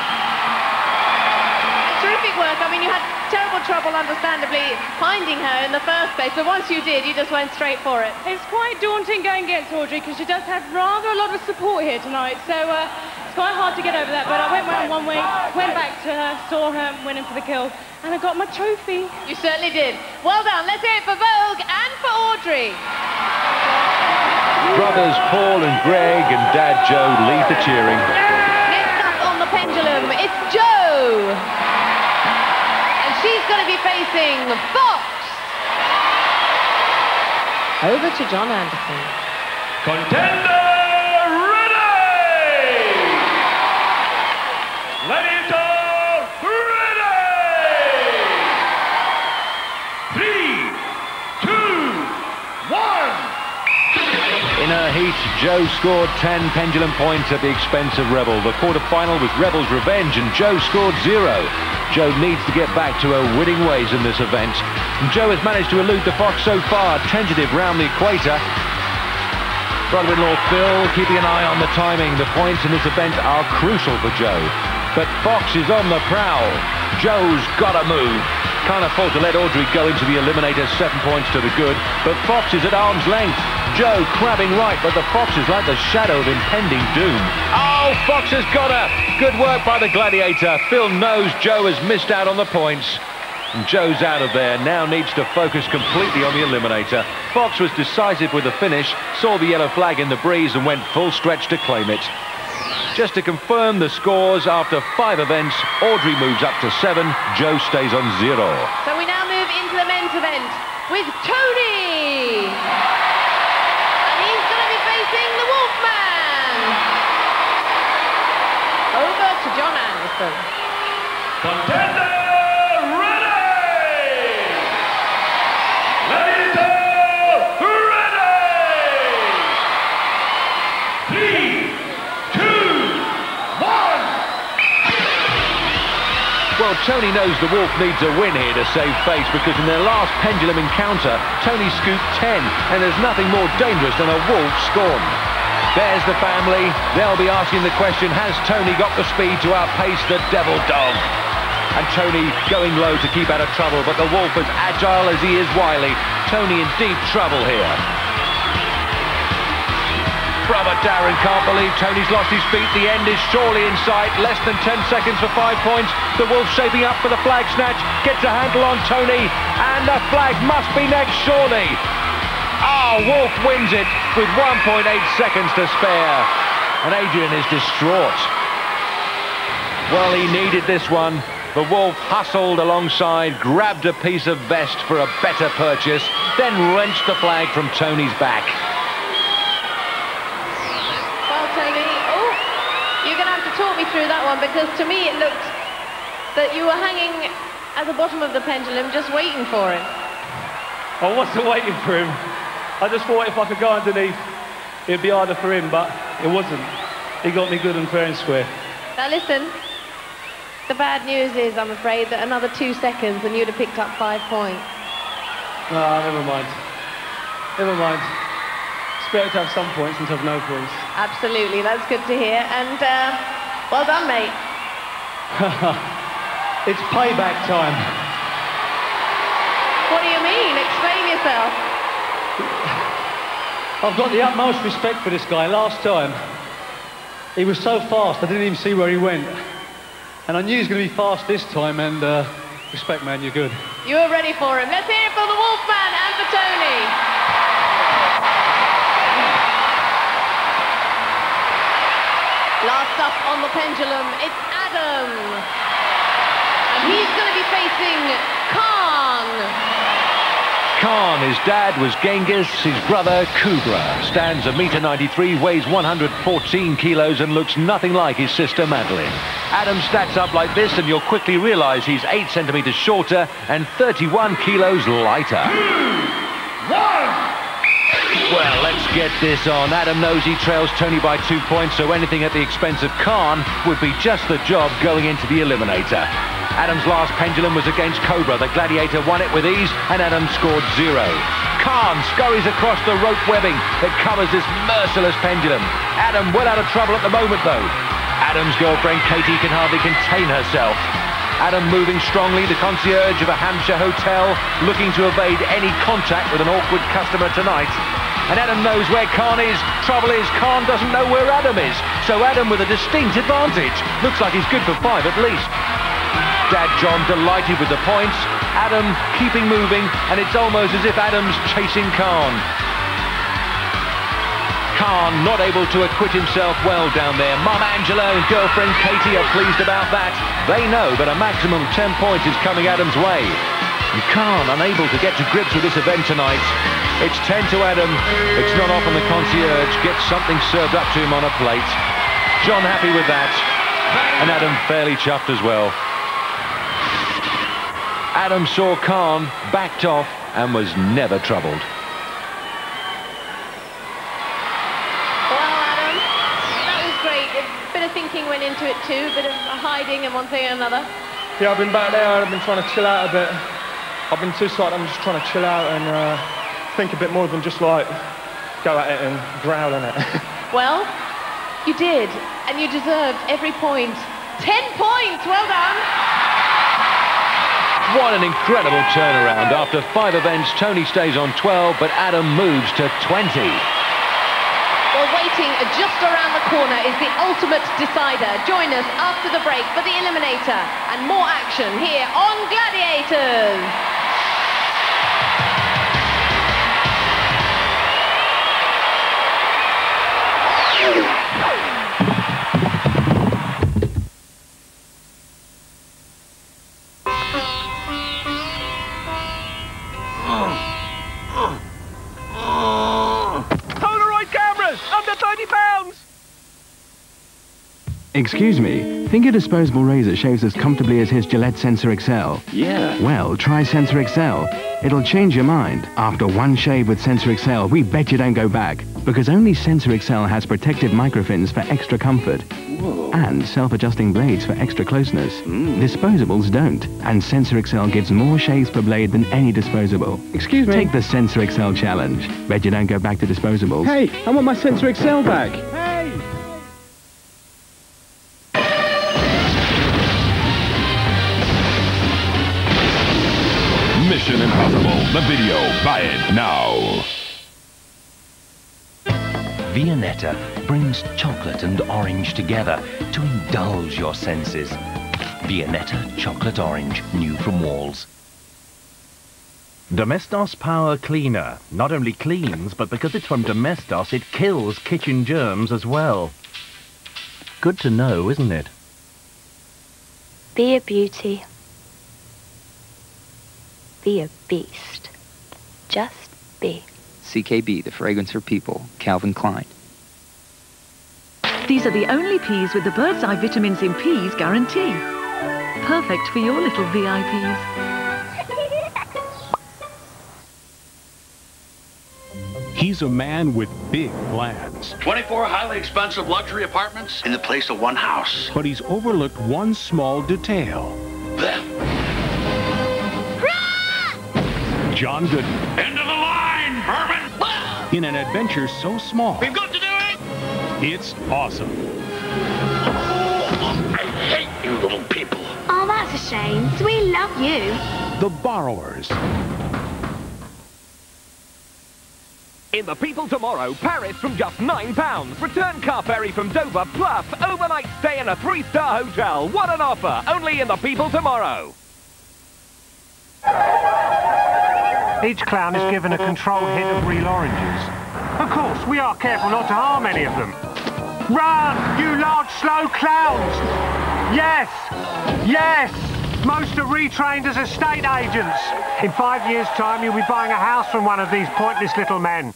Terrific work. I mean, you had terrible trouble, understandably, finding her in the first place, but once you did, you just went straight for it. It's quite daunting going against Audrey because she does have rather a lot of support here tonight, so it's quite hard to get over that, but I went round one way, went back to her, saw her winning for the kill, and I got my trophy. You certainly did. Well done. Let's hear it for Vogue and for Audrey. Brothers Paul and Greg and Dad Joe lead the cheering. Next up on the pendulum, it's Joe. And she's going to be facing Fox. Over to John Anderson. Contender ready! Gladiator ready! 3, 2, 1. In her heat, Joe scored 10 pendulum points at the expense of Rebel. The quarter-final was Rebel's revenge, and Joe scored 0. Joe needs to get back to her winning ways in this event. And Joe has managed to elude the Fox so far, tentative round the equator. Brother-in-law Phil keeping an eye on the timing. The points in this event are crucial for Joe. But Fox is on the prowl. Joe's got to move. Can't afford to let Audrey go into the eliminator. 7 points to the good. But Fox is at arm's length. Joe crabbing right, but the Fox is like the shadow of impending doom. Oh, Fox has got her. Good work by the Gladiator. Phil knows Joe has missed out on the points. And Joe's out of there, now needs to focus completely on the eliminator. Fox was decisive with the finish, saw the yellow flag in the breeze and went full stretch to claim it. Just to confirm the scores, after 5 events, Audrey moves up to 7, Joe stays on 0. So we now move into the men's event with Tony. And he's going to be facing the Wolfman. Over to John Anderson. Contender ready! Gladiator ready! 3, 2, 1! Well, Tony knows the Wolf needs a win here to save face, because in their last pendulum encounter, Tony scooped 10, and there's nothing more dangerous than a Wolf scorn. There's the family. They'll be asking the question, has Tony got the speed to outpace the Devil Dog? And Tony going low to keep out of trouble, but the Wolf, as agile as he is wily, Tony in deep trouble here. Brother Darren can't believe Tony's lost his feet. The end is surely in sight. Less than 10 seconds for 5 points. The Wolf shaping up for the flag snatch. Gets a handle on Tony, and the flag must be next, surely. Oh, Wolf wins it with 1.8 seconds to spare. And Adrian is distraught. Well, he needed this one. The Wolf hustled alongside, grabbed a piece of vest for a better purchase, then wrenched the flag from Tony's back. Well, Tony, you're going to have to talk me through that one, because to me it looked that you were hanging at the bottom of the pendulum just waiting for him. I wasn't waiting for him. I just thought if I could go underneath, it'd be harder for him, but it wasn't. He got me good and fair and square. Now listen, the bad news is, I'm afraid, that another 2 seconds and you'd have picked up 5 points. No, never mind. Never mind. It's better to have some points than to have no points. Absolutely, that's good to hear. And well done, mate. It's payback time. What do you mean? Explain yourself. I've got the utmost respect for this guy. Last time, he was so fast, I didn't even see where he went. And I knew he was going to be fast this time, and respect, man, you're good. You were ready for him. Let's hear it for the Wolfman and for Tony. Last up on the pendulum, it's Adam. And he's going to be facing Khan. Khan, his dad was Genghis, his brother Kubra. Stands 1.93 m, weighs 114 kilos and looks nothing like his sister Madeline. Adam stacks up like this and you'll quickly realise he's 8 centimetres shorter and 31 kilos lighter. 2, 1! Well, let's get this on. Adam knows he trails Tony by 2 points, so anything at the expense of Khan would be just the job going into the eliminator. Adam's last pendulum was against Cobra. The Gladiator won it with ease, and Adam scored 0. Khan scurries across the rope webbing that covers this merciless pendulum. Adam well out of trouble at the moment, though. Adam's girlfriend, Katie, can hardly contain herself. Adam moving strongly, the concierge of a Hampshire hotel, looking to evade any contact with an awkward customer tonight. And Adam knows where Khan is. Trouble is, Khan doesn't know where Adam is. So Adam with a distinct advantage. Looks like he's good for 5 at least. Dad John delighted with the points. Adam keeping moving, and it's almost as if Adam's chasing Khan. Khan not able to acquit himself well down there. Mum Angela and girlfriend Katie are pleased about that. They know that a maximum 10 points is coming Adam's way. And Khan unable to get to grips with this event tonight. It's 10 to Adam. It's not often the concierge gets something served up to him on a plate. John happy with that. And Adam fairly chuffed as well. Adam saw Khan, backed off, and was never troubled. Well, Adam, that was great. A bit of thinking went into it too, a bit of hiding and one thing and another. Yeah, I've been back there, I've been trying to chill out a bit. I've been too tight, I'm just trying to chill out and think a bit more than just like go at it and growl on it. Well, you did, and you deserved every point. 10 points, well done. What an incredible turnaround. After 5 events, Tony stays on 12, but Adam moves to 20. Well, waiting just around the corner is the ultimate decider. Join us after the break for the Eliminator and more action here on Gladiators. Polaroid cameras, under 30 pounds. Excuse me, think a disposable razor shaves as comfortably as his Gillette Sensor XL? Yeah. Well, try Sensor XL. It'll change your mind. After one shave with Sensor XL, we bet you don't go back. Because only Sensor XL has protective microfins for extra comfort. Whoa. And self-adjusting blades for extra closeness. Disposables don't. And Sensor XL gives more shaves per blade than any disposable. Excuse me? Take the Sensor XL challenge. Bet you don't go back to disposables. Hey, I want my Sensor XL back. Hey! Mission Impossible, the video. Buy it now. Viennetta brings chocolate and orange together to indulge your senses. Viennetta Chocolate Orange, new from Walls. Domestos Power Cleaner not only cleans, but because it's from Domestos, it kills kitchen germs as well. Good to know, isn't it? Be a beauty. Be a beast. Just be. CKB, the fragrance for people. Calvin Klein. These are the only peas with the bird's eye vitamins in peas guarantee. Perfect for your little VIPs. He's a man with big plans. 24 highly expensive luxury apartments in the place of one house. But he's overlooked one small detail. Them. John Gooden. End of the line, Bourbon! In an adventure so small. We've got to do it! It's awesome. I hate you little people. Oh, that's a shame. So we love you. The Borrowers. In The People Tomorrow, Paris from just £9. Return car ferry from Dover, plus overnight stay in a 3-star hotel. What an offer! Only in The People Tomorrow. Each clown is given a controlled hit of real oranges. Of course, we are careful not to harm any of them. Run, you large, slow clowns! Yes! Yes! Most are retrained as estate agents. In 5 years' time, you'll be buying a house from one of these pointless little men.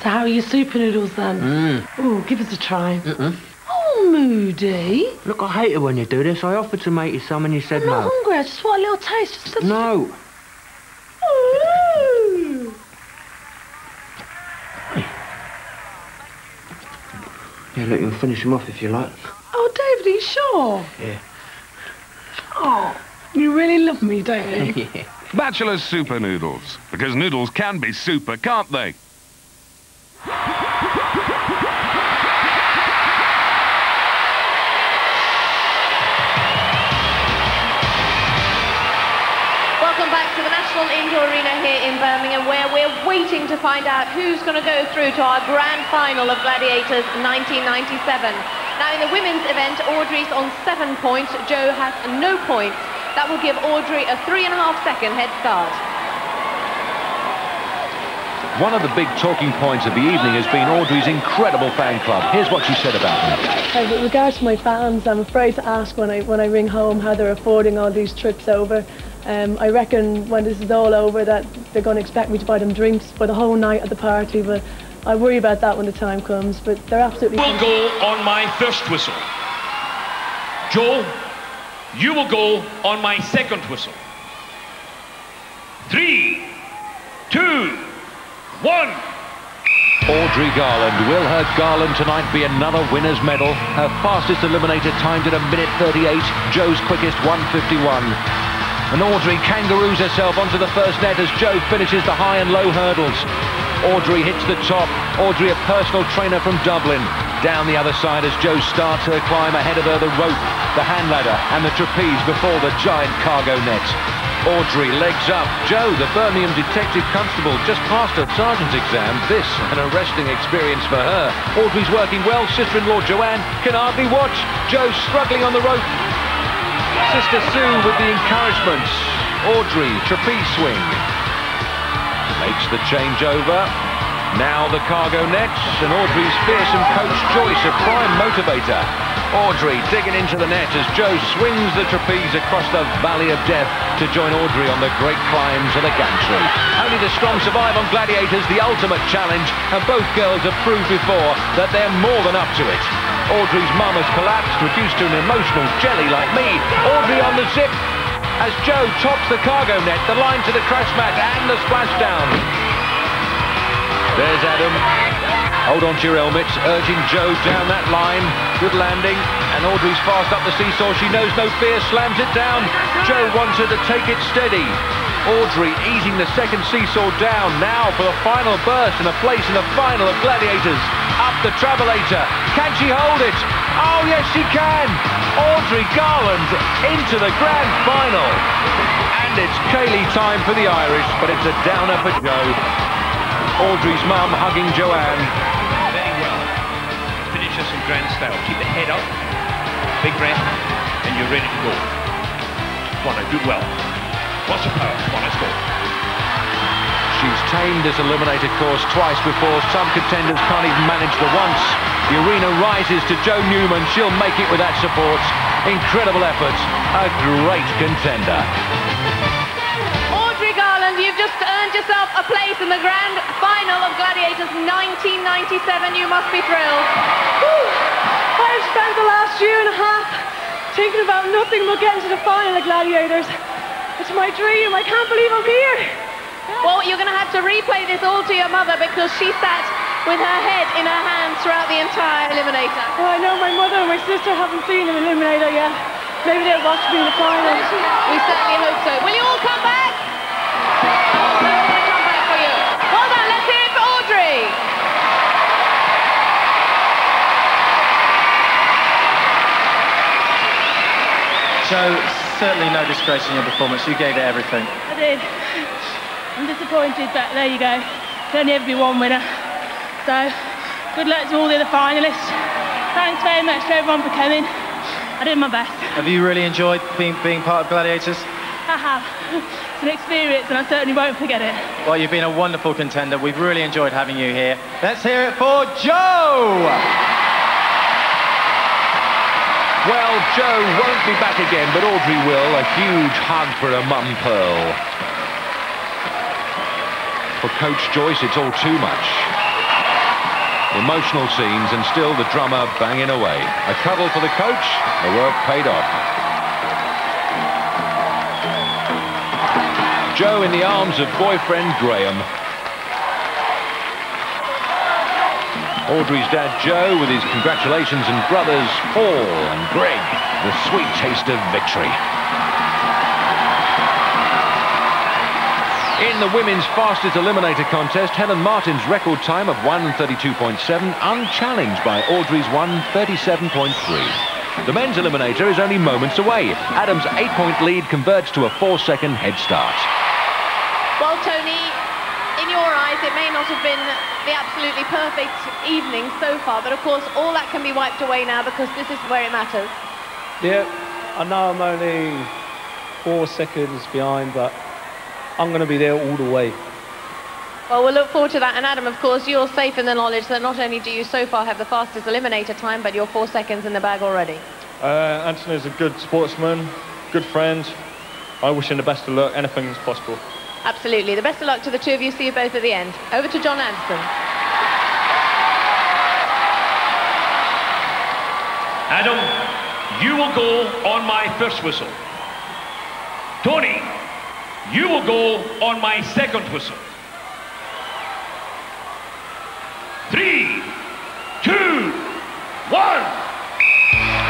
So how are your super noodles then? Oh, give us a try. Oh, Moody. Look, I hate it when you do this. I offered to make you some and you said no. I'm not hungry. I just want a little taste. Just a... No. Ooh. Yeah, look, you can finish them off if you like. Oh, David, are you sure? Yeah. Oh, you really love me, don't you? Yeah. Bachelor's Super Noodles. Because noodles can be super, can't they? Welcome back to the National Indoor Arena here in Birmingham, where we're waiting to find out who's going to go through to our grand final of Gladiators 1997. Now, in the women's event, Audrey's on 7 points. Jo has no points. That will give Audrey a 3.5-second head start. One of the big talking points of the evening has been Audrey's incredible fan club. Here's what she said about them. With regards to my fans, I'm afraid to ask when I ring home how they're affording all these trips over. I reckon when this is all over that they're going to expect me to buy them drinks for the whole night at the party, but I worry about that when the time comes. But they're absolutely... Will go on my first whistle. Joel, you will go on my second whistle. 3, 2, 1. Audrey Garland. Will her Garland tonight be another winner's medal? Her fastest eliminator timed at 1:38. Jo's quickest 1:51. And Audrey kangaroos herself onto the first net as Jo finishes the high and low hurdles. Audrey hits the top. Audrey, a personal trainer from Dublin. Down the other side as Jo starts her climb. Ahead of her, the rope, the hand ladder and the trapeze before the giant cargo net. Audrey, legs up. Jo, the Birmingham Detective Constable, just passed her sergeant's exam. This, an arresting experience for her. Audrey's working well. Sister-in-law Joanne can hardly watch. Jo struggling on the rope. Sister Sue with the encouragement. Audrey, trapeze swing. Makes the changeover. Now the cargo nets, and Audrey's fearsome coach Joyce, a prime motivator. Audrey digging into the net as Jo swings the trapeze across the valley of death to join Audrey on the great climb to the gantry. Only the strong survive on Gladiators, the ultimate challenge, and both girls have proved before that they're more than up to it. Audrey's mum has collapsed, reduced to an emotional jelly like me. Audrey on the zip as Jo tops the cargo net, the line to the crash mat and the splashdown. There's Adam. Hold on to your helmets, urging Jo down that line. Good landing, and Audrey's fast up the seesaw. She knows no fear, slams it down. Jo wants her to take it steady. Audrey easing the second seesaw down. Now for the final burst and a place in the final of Gladiators. Up the travelator. Can she hold it? Oh, yes, she can. Audrey Garland into the grand final. And it's Kaylee time for the Irish, but it's a downer for Jo. Audrey's mum hugging Joanne. Very well. Finish us in grand style. Keep the head up. Big breath. And you're ready to go. Come on, do well. Lots of power. Come on, let's go. She's tamed this eliminator course twice before. Some contenders can't even manage the once. The arena rises to Jo Newman. She'll make it with that support. Incredible efforts. A great contender. You've just earned yourself a place in the grand final of Gladiators 1997. You must be thrilled. I've spent the last year and a half thinking about nothing but getting to the final of Gladiators. It's my dream. I can't believe I'm here. Well, you're going to have to replay this all to your mother because she sat with her head in her hands throughout the entire eliminator. Well, I know my mother and my sister haven't seen an eliminator yet. Maybe they'll watch me in the final. We certainly hope so. Will you all come back? Come back for you. Well done, let's hear it for Audrey. Jo, certainly no disgrace in your performance. You gave it everything. I did. I'm disappointed, but there you go. There'll only ever be one winner. So, good luck to all the other finalists. Thanks very much to everyone for coming. I did my best. Have you really enjoyed being part of Gladiators? I have. It's an experience and I certainly won't forget it. Well, you've been a wonderful contender. We've really enjoyed having you here. Let's hear it for Jo! Well, Jo won't be back again, but Audrey will. A huge hug for her mum, Pearl. For Coach Joyce, it's all too much. Emotional scenes, and still the drummer banging away. A cuddle for the coach. The work paid off. Jo in the arms of boyfriend Graham. Audrey's dad Joe with his congratulations, and brothers Paul and Greg, the sweet taste of victory. In the women's fastest eliminator contest, Helen Martin's record time of 1:32.7 unchallenged by Audrey's 1:37.3. The men's eliminator is only moments away. Adam's 8-point lead converts to a 4-second head start. Well, Tony, in your eyes, it may not have been the absolutely perfect evening so far, but of course, all that can be wiped away now because this is where it matters. Yeah, I know I'm only 4 seconds behind, but I'm going to be there all the way. Well, we'll look forward to that. And Adam, of course, you're safe in the knowledge that not only do you so far have the fastest eliminator time, but you're 4 seconds in the bag already. Anthony's a good sportsman, good friend. I wish him the best of luck. Anything's possible. Absolutely. The best of luck to the two of you. See you both at the end. Over to John Anderson. Adam, you will go on my first whistle. Tony, you will go on my second whistle. 3, 2, 1.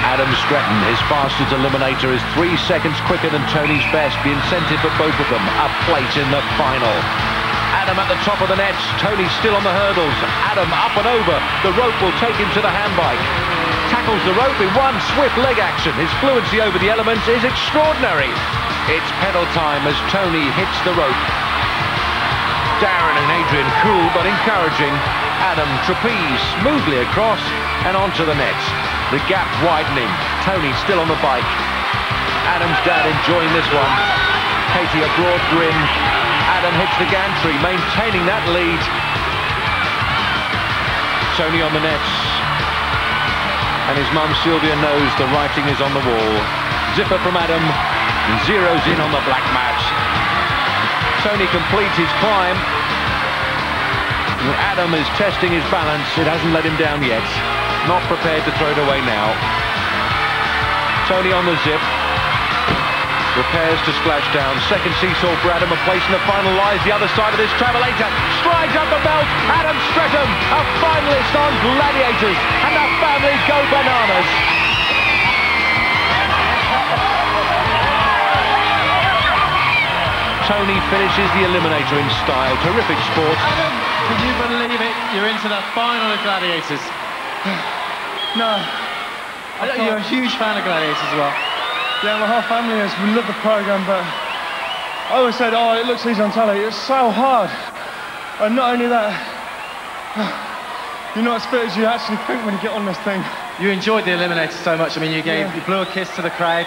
Adam Stretton, his fastest eliminator, is 3 seconds quicker than Tony's best. The incentive for both of them, a place in the final. Adam at the top of the nets. Tony still on the hurdles. Adam up and over. The rope will take him to the handbike. Tackles the rope in one swift leg action. His fluency over the elements is extraordinary. It's pedal time as Tony hits the rope. Darren and Adrian cool but encouraging. Adam trapeze smoothly across and onto the nets. The gap widening. Tony still on the bike. Adam's dad enjoying this one. Katie a broad grin. Adam hits the gantry, maintaining that lead. Tony on the nets. And his mum Sylvia knows the writing is on the wall. Zipper from Adam. Zeroes in on the black mat. Tony completes his climb. Adam is testing his balance. It hasn't let him down yet. Not prepared to throw it away now. Tony on the zip. Prepares to splash down. Second seesaw for Adam. A place in the final lies the other side of this travelator. Strides up the belt. Adam Streatham, a finalist on Gladiators. And the family go bananas. Tony finishes the eliminator in style. Terrific sport. Adam, can you believe it? You're into the final of Gladiators. No. You're a huge fan of Gladiators as well. Yeah, my whole family is. We love the programme, but I always said, oh, it looks easy on telly. It's so hard. And not only that, you're not as fit as you actually think when you get on this thing. You enjoyed the eliminator so much. I mean, you blew a kiss to the crowd.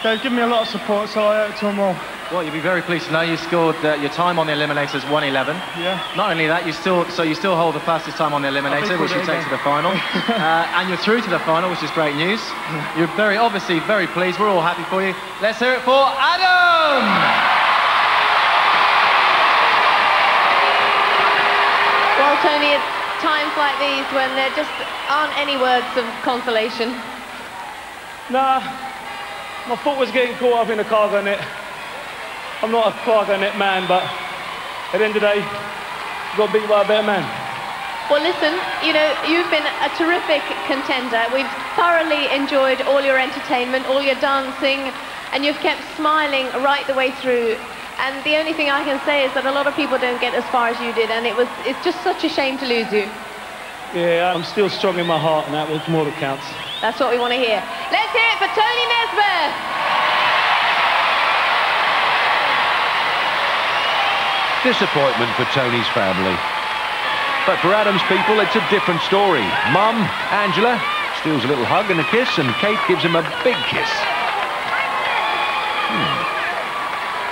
They've given me a lot of support, so I owe it to them all. Well, you'll be very pleased to know you scored your time on the eliminator is 1:11. Yeah. Not only that, you still hold the fastest time on the eliminator, which you take to the final, and you're through to the final, which is great news. You're obviously very pleased. We're all happy for you. Let's hear it for Adam. Well, Tony, it's times like these when there just aren't any words of consolation. Nah, my foot was getting caught up in the cargo net. I'm not a cargo net man, but at the end of the day, got beat by a better man. Well, listen, you know, you've been a terrific contender. We've thoroughly enjoyed all your entertainment, all your dancing, and you've kept smiling right the way through. And the only thing I can say is that a lot of people don't get as far as you did, and it's just such a shame to lose you. Yeah, I'm still strong in my heart, and that was more that counts. That's what we want to hear. Let's hear it for Tony Nesbitt. Disappointment for Tony's family. But for Adam's people, it's a different story. Mum, Angela, steals a little hug and a kiss, and Kate gives him a big kiss.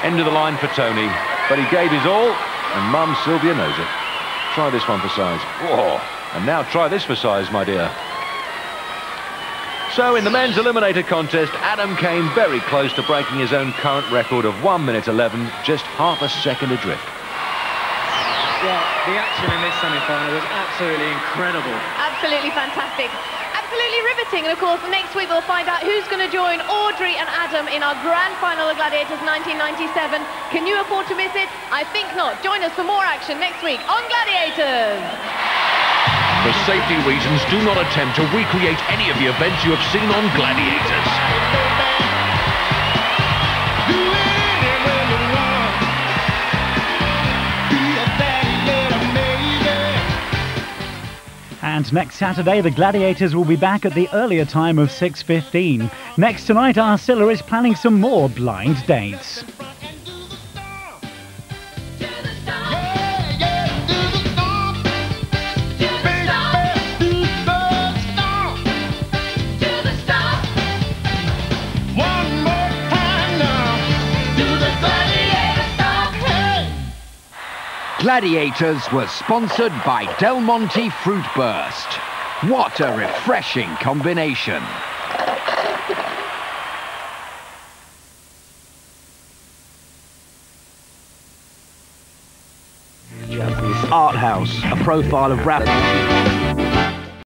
End of the line for Tony, but he gave his all, and Mum Sylvia knows it. Try this one for size. Whoa. And now try this for size, my dear. So in the men's eliminator contest, Adam came very close to breaking his own current record of 1:11, just half a second adrift. Well, the action in this semi-final was absolutely incredible. Absolutely fantastic. Absolutely riveting. And of course, next week we'll find out who's going to join Audrey and Adam in our grand final of Gladiators 1997. Can you afford to miss it? I think not. Join us for more action next week on Gladiators. For safety reasons, do not attempt to recreate any of the events you have seen on Gladiators. And next Saturday, the Gladiators will be back at the earlier time of 6:15. Next tonight, Arcilla is planning some more blind dates. Gladiators was sponsored by Del Monte Fruit Burst. What a refreshing combination. Art House, a profile of rap.